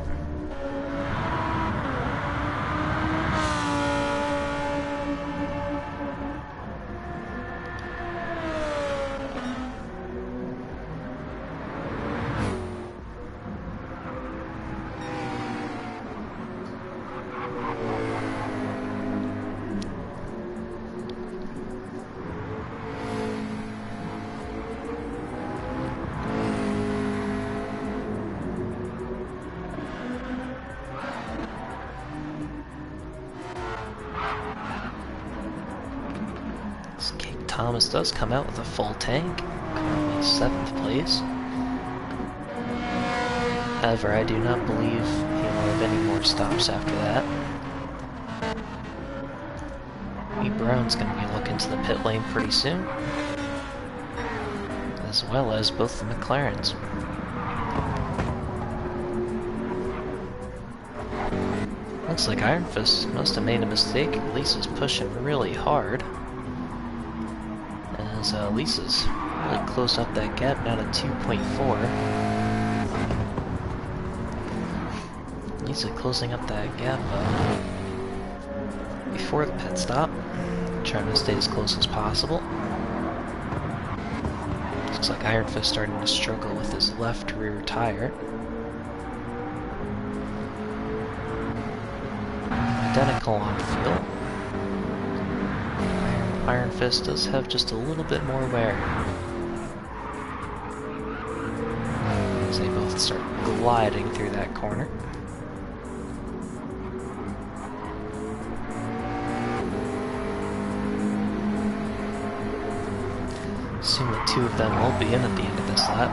Cake Thomas does come out with a full tank, currently 7th place. However, I do not believe he will have any more stops after that. E. Brown's going to be looking to the pit lane pretty soon, as well as both the McLarens. Looks like Iron Fist must have made a mistake. Lisa's pushing really hard. As Lisa's really close up that gap now to 2.4. Lisa closing up that gap before the pit stop. Trying to stay as close as possible. Looks like Iron Fist starting to struggle with his left rear tire. Identical on fuel. Iron Fist does have just a little bit more wear. as they both start gliding through that corner. Assume the two of them will be in at the end of this lap.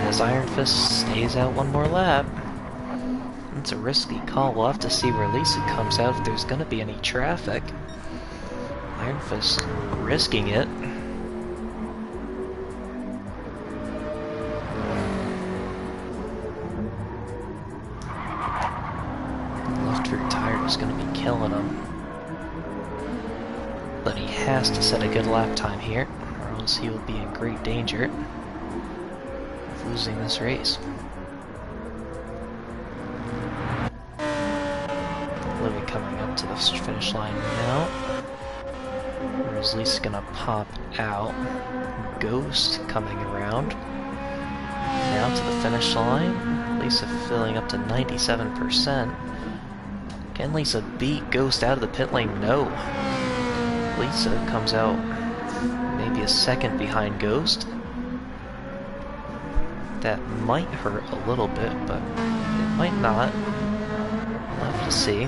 As Iron Fist stays out one more lap. It's a risky call. We'll have to see where Lisa comes out if there's gonna be any traffic. Iron Fist risking it. Left rear tire is gonna be killing him. But he has to set a good lap time here, or else he will be in great danger of losing this race. Louis coming up to the finish line now. Whereas Lisa gonna pop out. Ghost coming around. Now to the finish line. Lisa filling up to 97%. Can Lisa beat Ghost out of the pit lane? No. Lisa comes out maybe a second behind Ghost. That might hurt a little bit, but it might not. We'll have to see.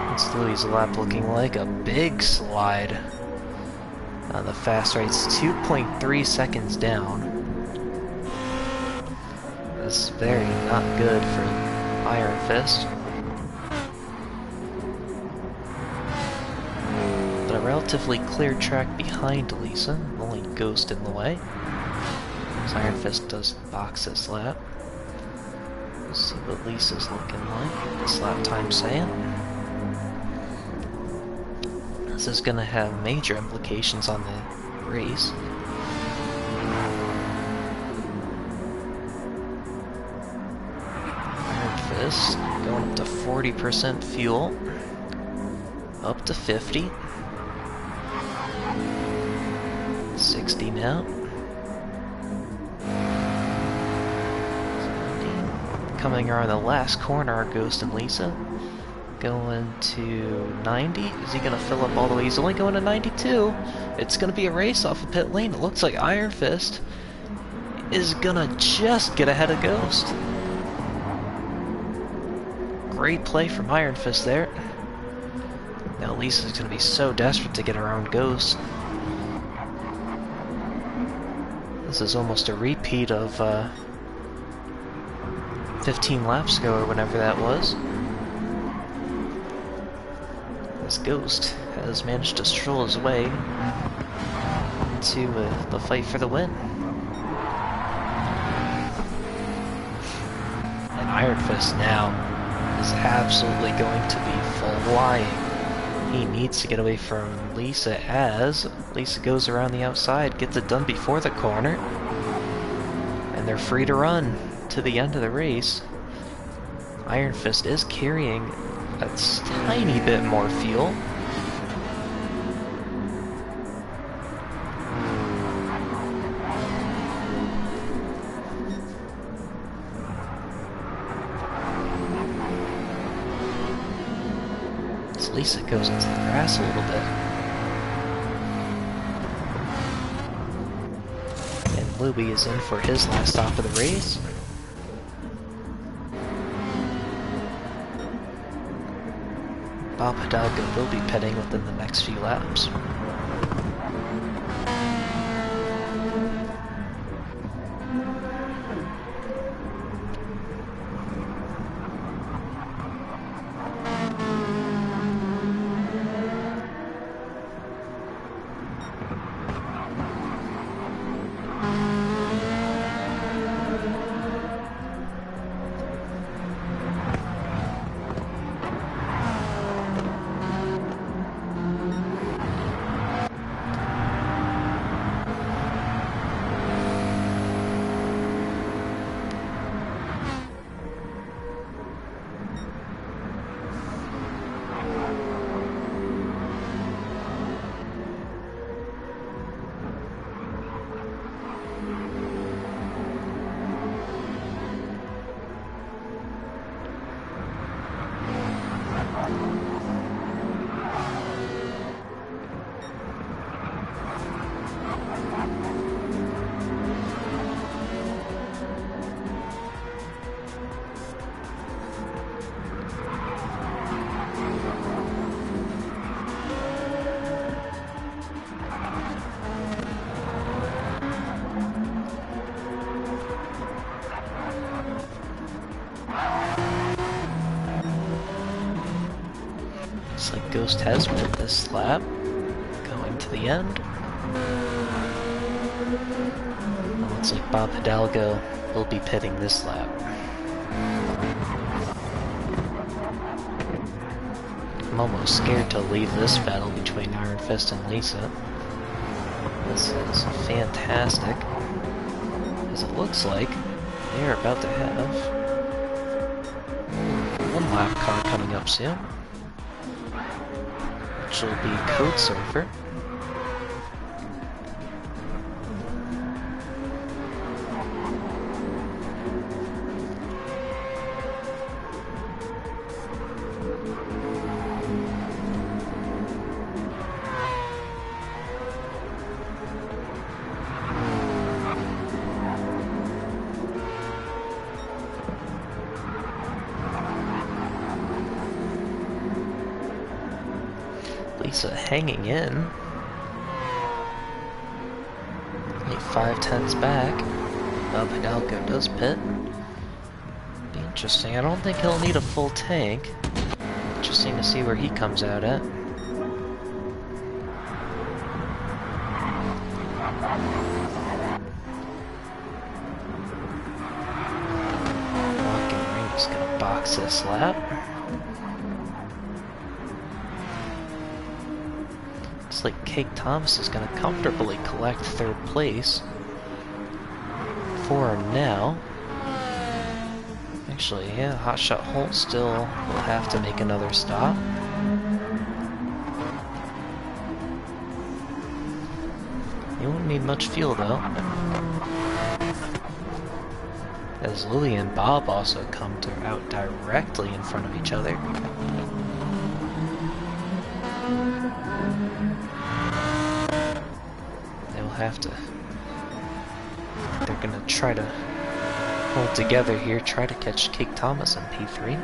What's Louis' lap looking like? A big slide. The fast rate's 2.3 seconds down. That's very not good for Iron Fist. But a relatively clear track behind Lisa, only Ghost in the way. So Iron Fist does box this lap. We'll see what Lisa's looking like. This lap time saying. This is going to have major implications on the race. Iron Fist going up to 40% fuel. Up to 50. 60 now. 70. Coming around the last corner are Ghost and Lisa. Going to 90. Is he going to fill up all the way? He's only going to 92. It's going to be a race off of pit lane. It looks like Iron Fist is going to just get ahead of Ghost. Great play from Iron Fist there. Now Lisa's going to be so desperate to get around Ghost. This is almost a repeat of 15 laps ago or whenever that was. This Ghost has managed to stroll his way into the fight for the win. And Iron Fist now is absolutely going to be flying. He needs to get away from Lisa as Lisa goes around the outside, gets it done before the corner, and they're free to run to the end of the race. Iron Fist is carrying a tiny bit more fuel. As Lisa goes into the grass a little bit. And Louis is in for his last stop of the race. Bob Hidalgo will be pitting within the next few laps. Looks like Ghost has pit this lap, going to the end. It looks like Bob Hidalgo will be pitting this lap. I'm almost scared to leave this battle between Iron Fist and Lisa. This is fantastic, as it looks like they are about to have one lap car coming up soon, which will be Code Surfer. Lisa hanging in. Only 5/10 back. Bob Hidalgo does pit. Be interesting. I don't think he'll need a full tank. Interesting to see where he comes out at. Locking Ring's gonna box this lap. Looks like Cake Thomas is going to comfortably collect third place for him now. Actually, yeah, Hotshot Holt still will have to make another stop. He won't need much fuel though, as Lily and Bob also come out directly in front of each other. Have to. They're gonna try to hold together here, try to catch Cake Thomas in P3.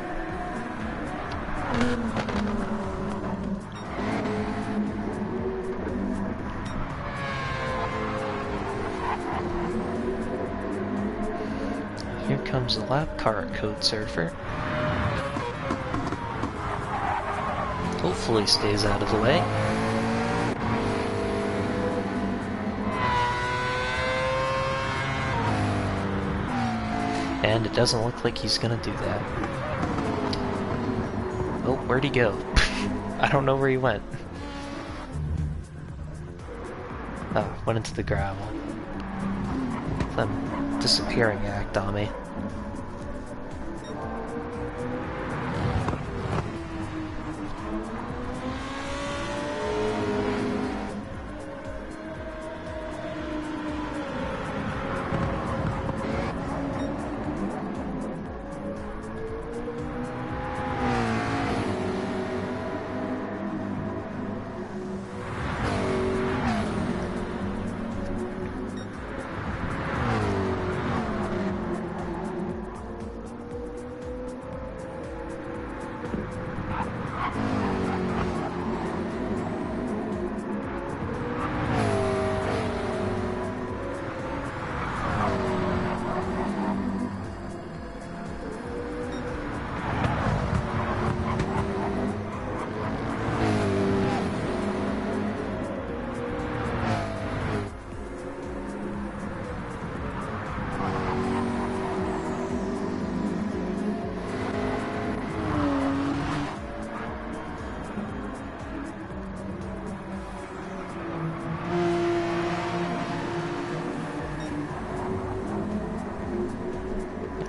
Here comes the lap car at Code Surfer. Hopefully stays out of the way. And it doesn't look like he's gonna do that. Oh, where'd he go? I don't know where he went. Oh, went into the gravel. Some disappearing act on me.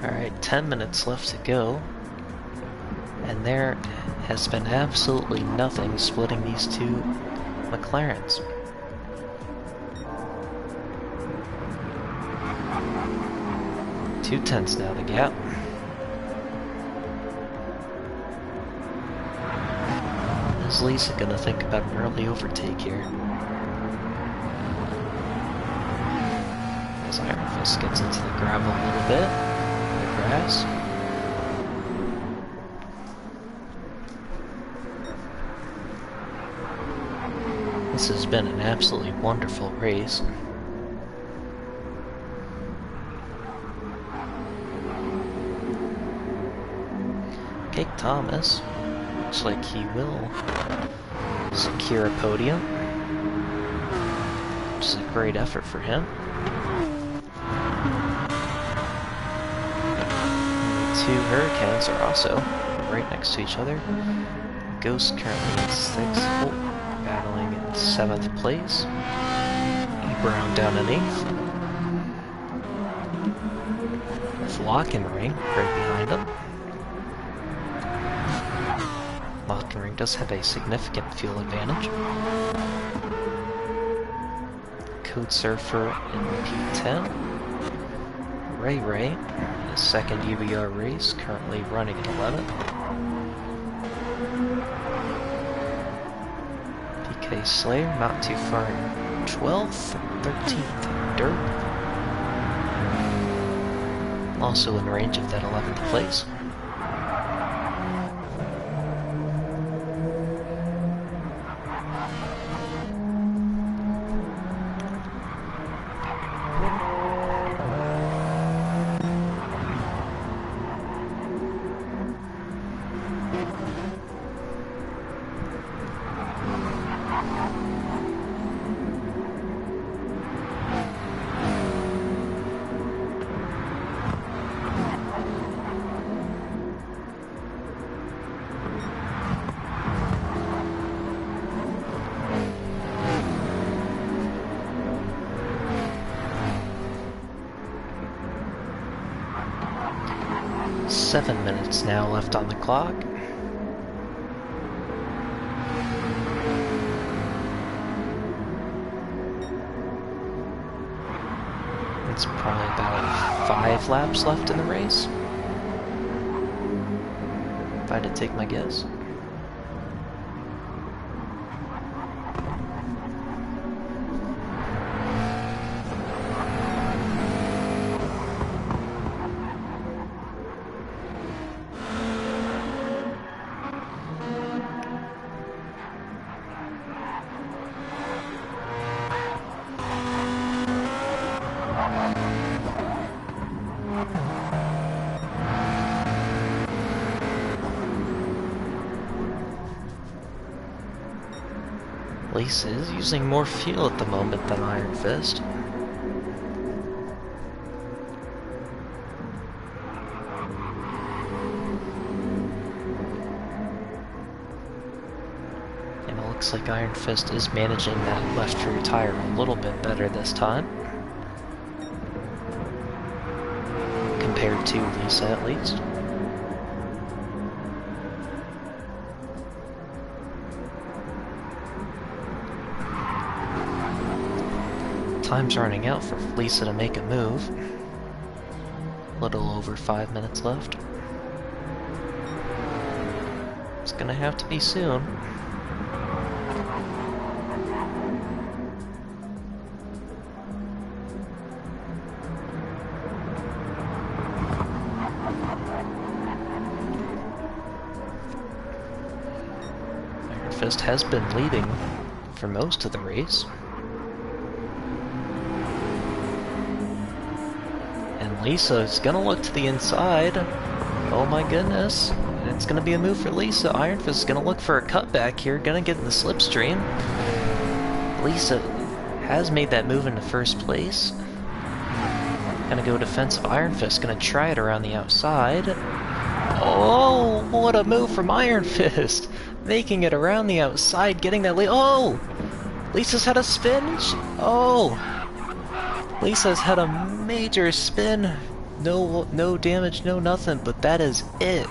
Alright, 10 minutes left to go, and there has been absolutely nothing splitting these two McLarens. Two tenths now the gap. Is Lisa gonna think about an early overtake here? As Iron Fist gets into the gravel a little bit, the grass. This has been an absolutely wonderful race. Cake Thomas looks like he will secure a podium, which is a great effort for him. The two Hurricanes are also right next to each other. Ghost currently in 6th, Holt battling in 7th place. E. Brown down in 8th. With Lockenring right behind him. Lockenring does have a significant fuel advantage. Code Surfer in P10. Ray in his second UBR race, currently running in 11th. PK Slayer not too far in 12th, 13th in dirt. Also in range of that 11th place. Seven minutes now left on the clock. It's probably about 5 laps left in the race, if I had to take my guess. Lisa is using more fuel at the moment than Iron Fist. And it looks like Iron Fist is managing that left rear tire a little bit better this time. Compared to Lisa, at least. Time's running out for Lisa to make a move. A little over 5 minutes left. It's gonna have to be soon. Iron Fist has been leading for most of the race. Lisa is gonna look to the inside. Oh my goodness. It's gonna be a move for Lisa. Iron Fist is gonna look for a cutback here, gonna get in the slipstream. Lisa has made that move into first place. Gonna go defensive. Iron Fist gonna try it around the outside. Oh, what a move from Iron Fist! Making it around the outside, getting that lead. Oh! Lisa's had a spin. Oh! Lisa's had a major spin. No damage, no nothing, but that is it.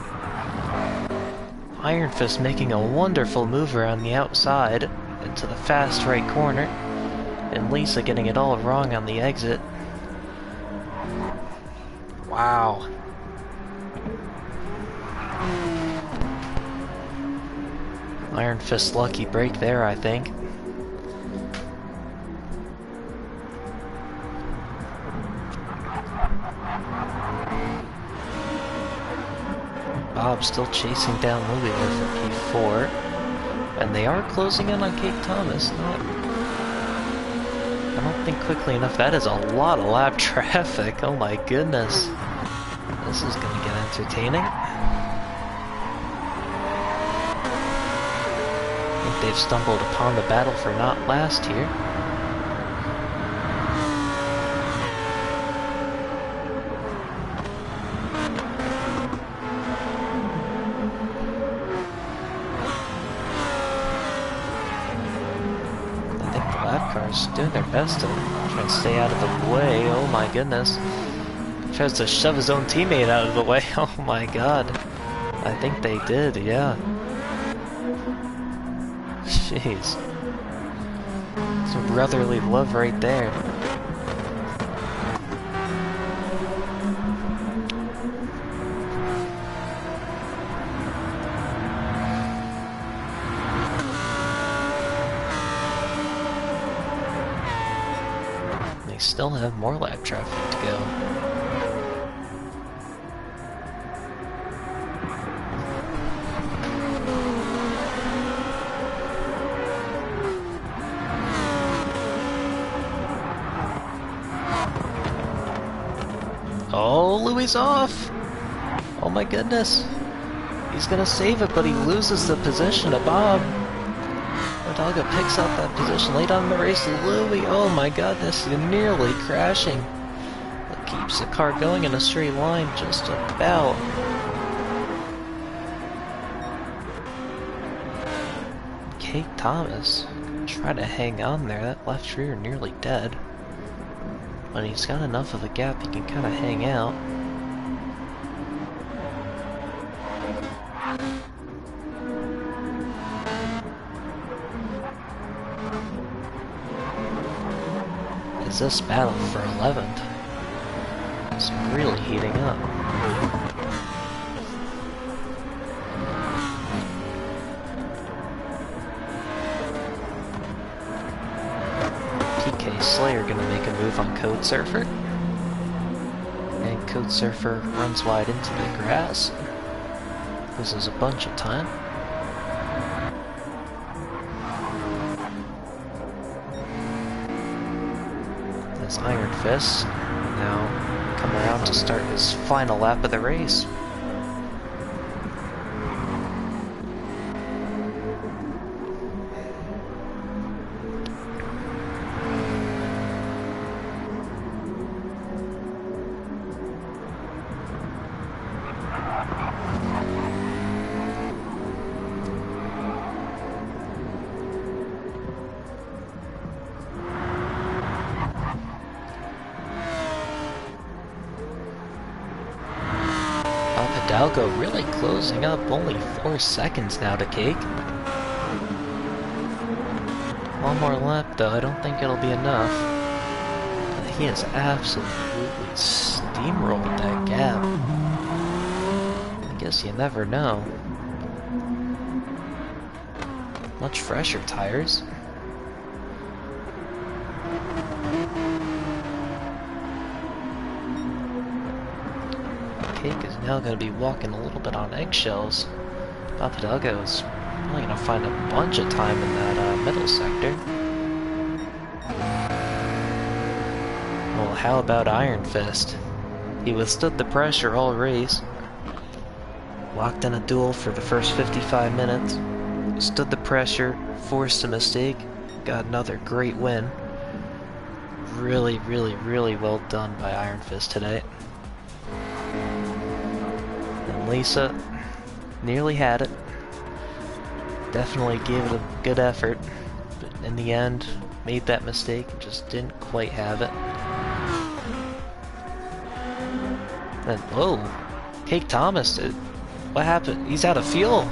Iron Fist making a wonderful move around the outside into the fast right corner, and Lisa getting it all wrong on the exit. Wow. Iron Fist lucky break there, I think. Bob still chasing down Louis there for P4. And they are closing in on Cake Thomas. I don't think quickly enough. That is a lot of lap traffic. Oh my goodness. This is going to get entertaining. I think they've stumbled upon the battle for not last here. Doing their best to try and stay out of the way. Oh my goodness. Tries to shove his own teammate out of the way. Oh my god. I think they did, yeah. Jeez. Some brotherly love right there. Still have more lap traffic to go. Oh, Louis off! Oh my goodness. He's gonna save it, but he loses the position to Bob. Hidalgo picks up that position late on in the race. Louis, oh my goodness, he's nearly crashing. It keeps the car going in a straight line just about. Cake Thomas try to hang on there. That left rear nearly dead. But he's got enough of a gap he can kind of hang out. This battle for 11th is really heating up. PK Slayer gonna make a move on Code Surfer. And Code Surfer runs wide into the grass. Loses a bunch of time. Iron Fist now come around to start his final lap of the race. Hidalgo really closing up, only 4 seconds now to Cake. One more lap though, I don't think it'll be enough. But he has absolutely steamrolled that gap. I guess you never know. Much fresher tires. Cake is now going to be walking a little bit on eggshells. Bob Hidalgo is probably going to find a bunch of time in that middle sector. Well, how about Iron Fist? He withstood the pressure all race. Locked in a duel for the first 55 minutes. Stood the pressure, forced a mistake, got another great win. Really, really, really well done by Iron Fist today. Lisa nearly had it. Definitely gave it a good effort, but in the end, made that mistake and just didn't quite have it. And whoa, Cake Thomas, what happened? He's out of fuel.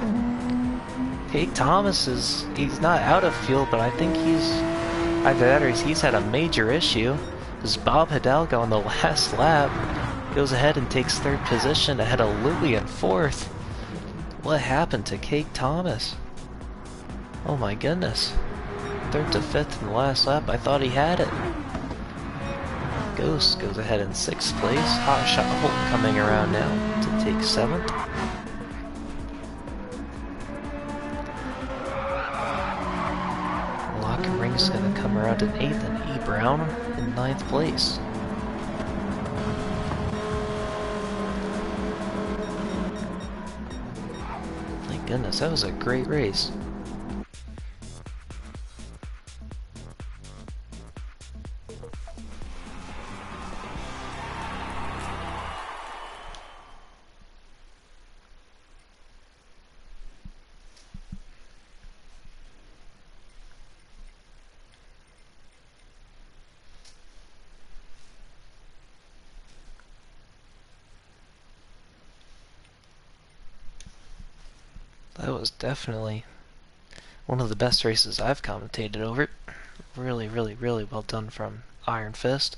Cake Thomas he's not out of fuel, but I think he's either that or he's had a major issue. Because Bob Hidalgo on the last lap goes ahead and takes 3rd position ahead of Louis in 4th. What happened to Cake Thomas? Oh my goodness. 3rd to 5th in the last lap. I thought he had it. Ghost goes ahead in 6th place. Hotshot Holt coming around now to take 7th. Locker Ring's gonna come around in 8th and E. Brown in 9th place. My goodness, that was a great race. That was definitely one of the best races I've commentated over. Really, really, really well done from Iron Fist.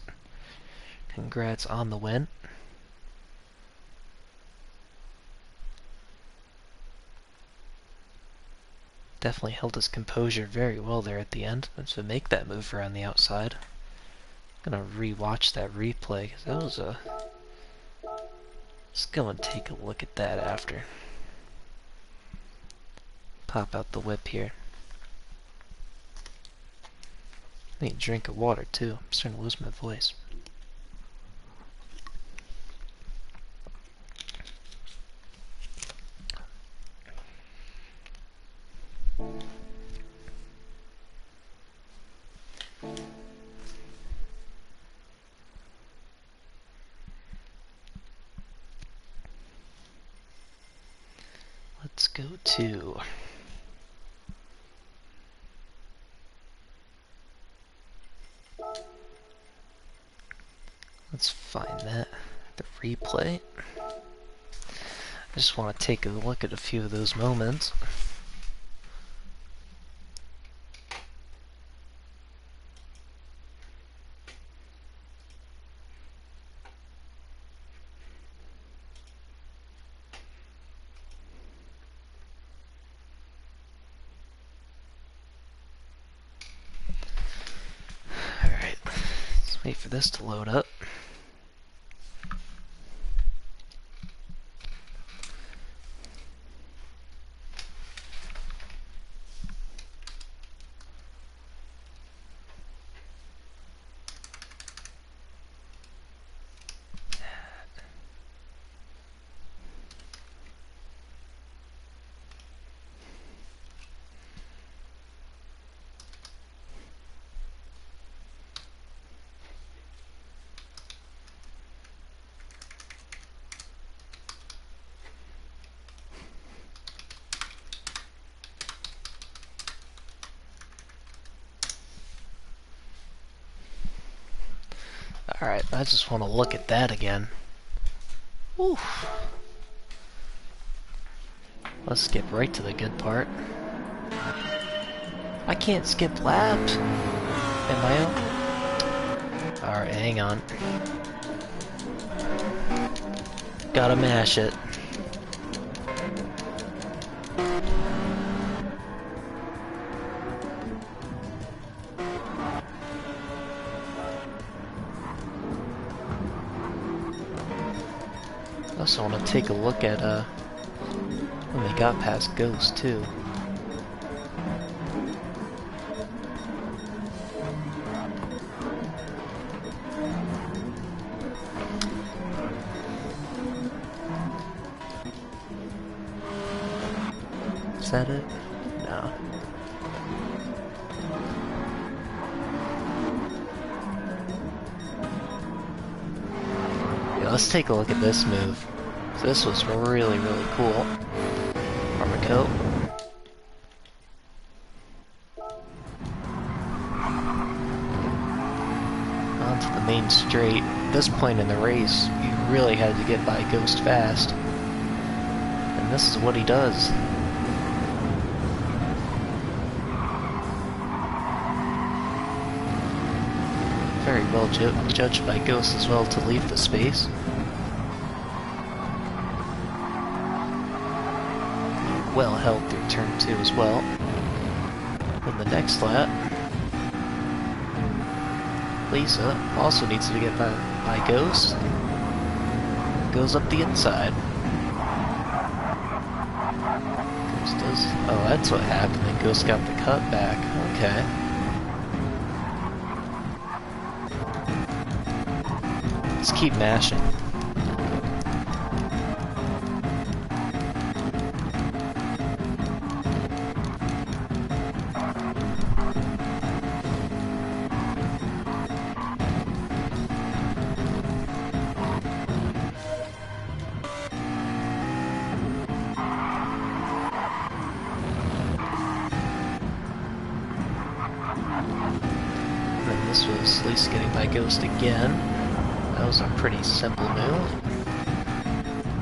Congrats on the win. Definitely held his composure very well there at the end to make that move around the outside. I'm gonna re-watch that replay because that was a... Let's go and take a look at that after. Pop out the whip here. I need a drink of water too. I'm starting to lose my voice. Let's go to... Let's find that. The replay. I just want to take a look at a few of those moments. Alright, let's wait for this to load up. Alright, I just want to look at that again. Oof. Let's skip right to the good part. I can't skip laps. Am I out? Alright, hang on. Gotta mash it. I also want to take a look at when they got past Ghost too. Is that it? No. Yeah, let's take a look at this move. This was really, really cool. Armor coat. Onto the main straight. At this point in the race, you really had to get by Ghost fast. And this is what he does. Very well judged by Ghost as well to leave the space. Well held through turn 2 as well. In the next lap, Lisa also needs to get by Ghost. Goes up the inside. Ghost does. Oh, that's what happened. Then Ghost got the cut back. Okay. Let's keep mashing. This was Lisa getting by Ghost again. That was a pretty simple move.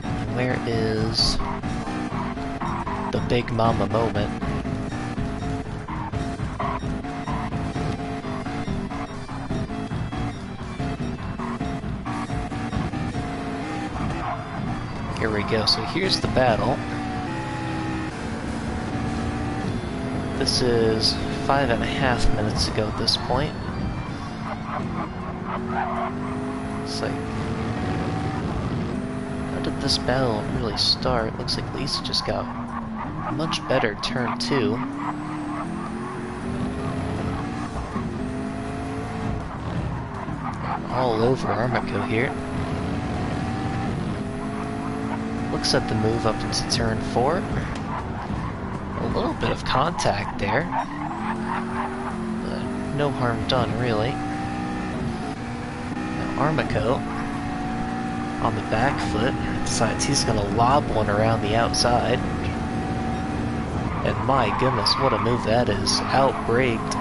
And where is the Big Mama moment? Here we go. So here's the battle. This is 5.5 minutes ago at this point. It's like, how did this battle really start? Looks like Lisa just got much better turn 2. All over Armico here. Looks at the move up into turn 4. A little bit of contact there, but no harm done really. Armico on the back foot decides he's going to lob one around the outside. And my goodness, what a move that is. Outbraked.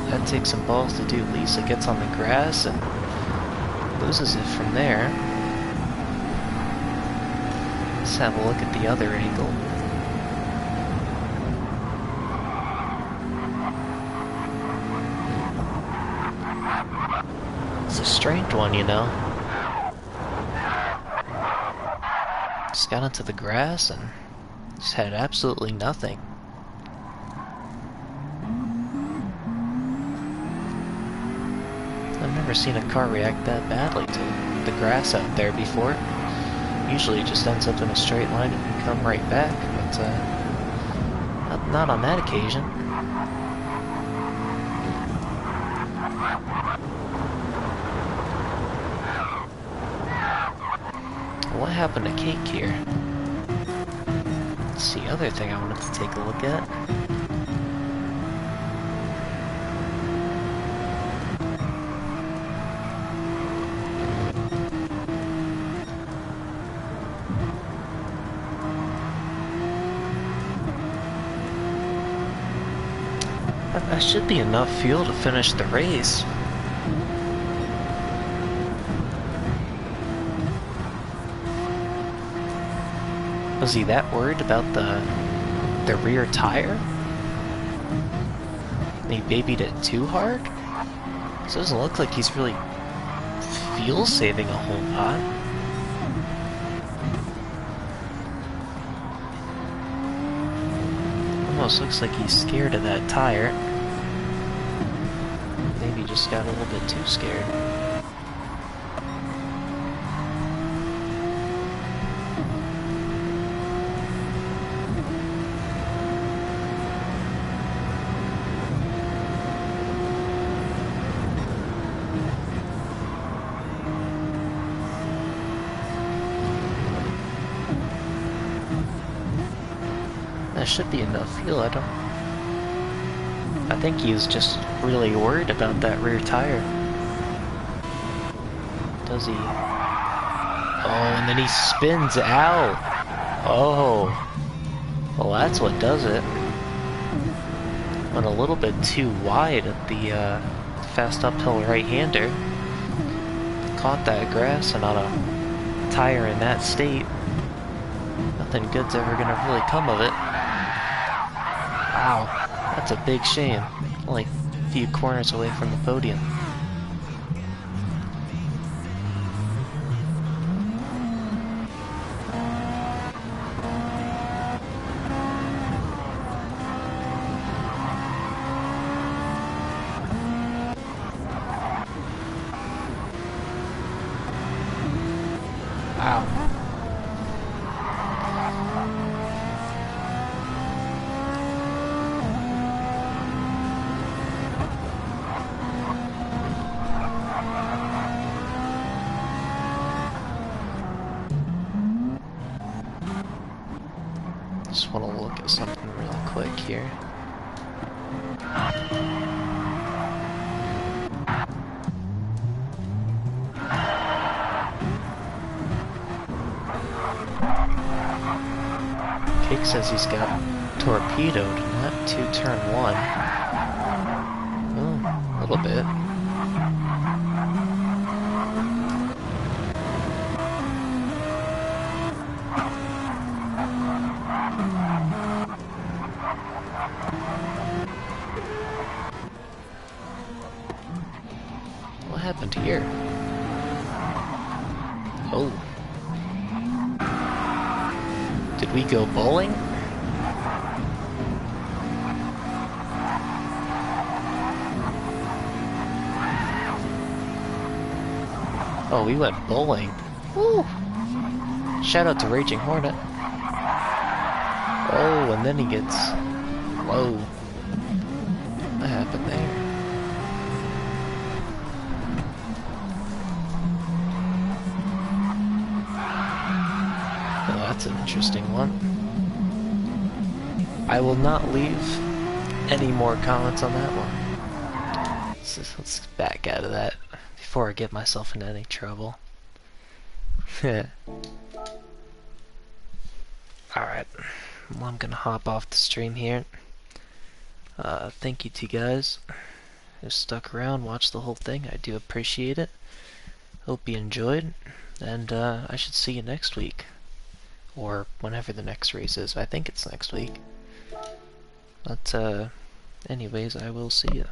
That takes some balls to do. Lisa gets on the grass and loses it from there. Let's have a look at the other angle. It's a strange one, you know. Just got into the grass and just had absolutely nothing. I've never seen a car react that badly to the grass out there before. Usually it just ends up in a straight line and you come right back, but not on that occasion. What happened to Cake here? That's the other thing I wanted to take a look at. That should be enough fuel to finish the race. Was he that worried about the rear tire? He babied it too hard? So it doesn't look like he's really fuel saving a whole lot. Almost looks like he's scared of that tire. Maybe just got a little bit too scared. That should be enough fuel. I think he was just really worried about that rear tire. Does he? Oh, and then he spins out. Oh. Well, that's what does it. Went a little bit too wide at the fast uphill right-hander. Caught that grass, and on a tire in that state, nothing good's ever gonna really come of it. Wow, that's a big shame. Only a few corners away from the podium. here. Cake says he's got torpedoed, not to turn 1. Oh, a little bit. What happened here? Oh. Did we go bowling? Oh, we went bowling. Woo! Shout out to Raging Hornet. Oh, and then he gets... Whoa. What happened there? Oh, that's an interesting one. I will not leave any more comments on that one. Let's back out of that before I get myself into any trouble. Alright. Well, I'm gonna hop off the stream here. Thank you to you guys who stuck around, watched the whole thing. I do appreciate it. Hope you enjoyed. And I should see you next week. Or whenever the next race is. I think it's next week. But anyways, I will see you.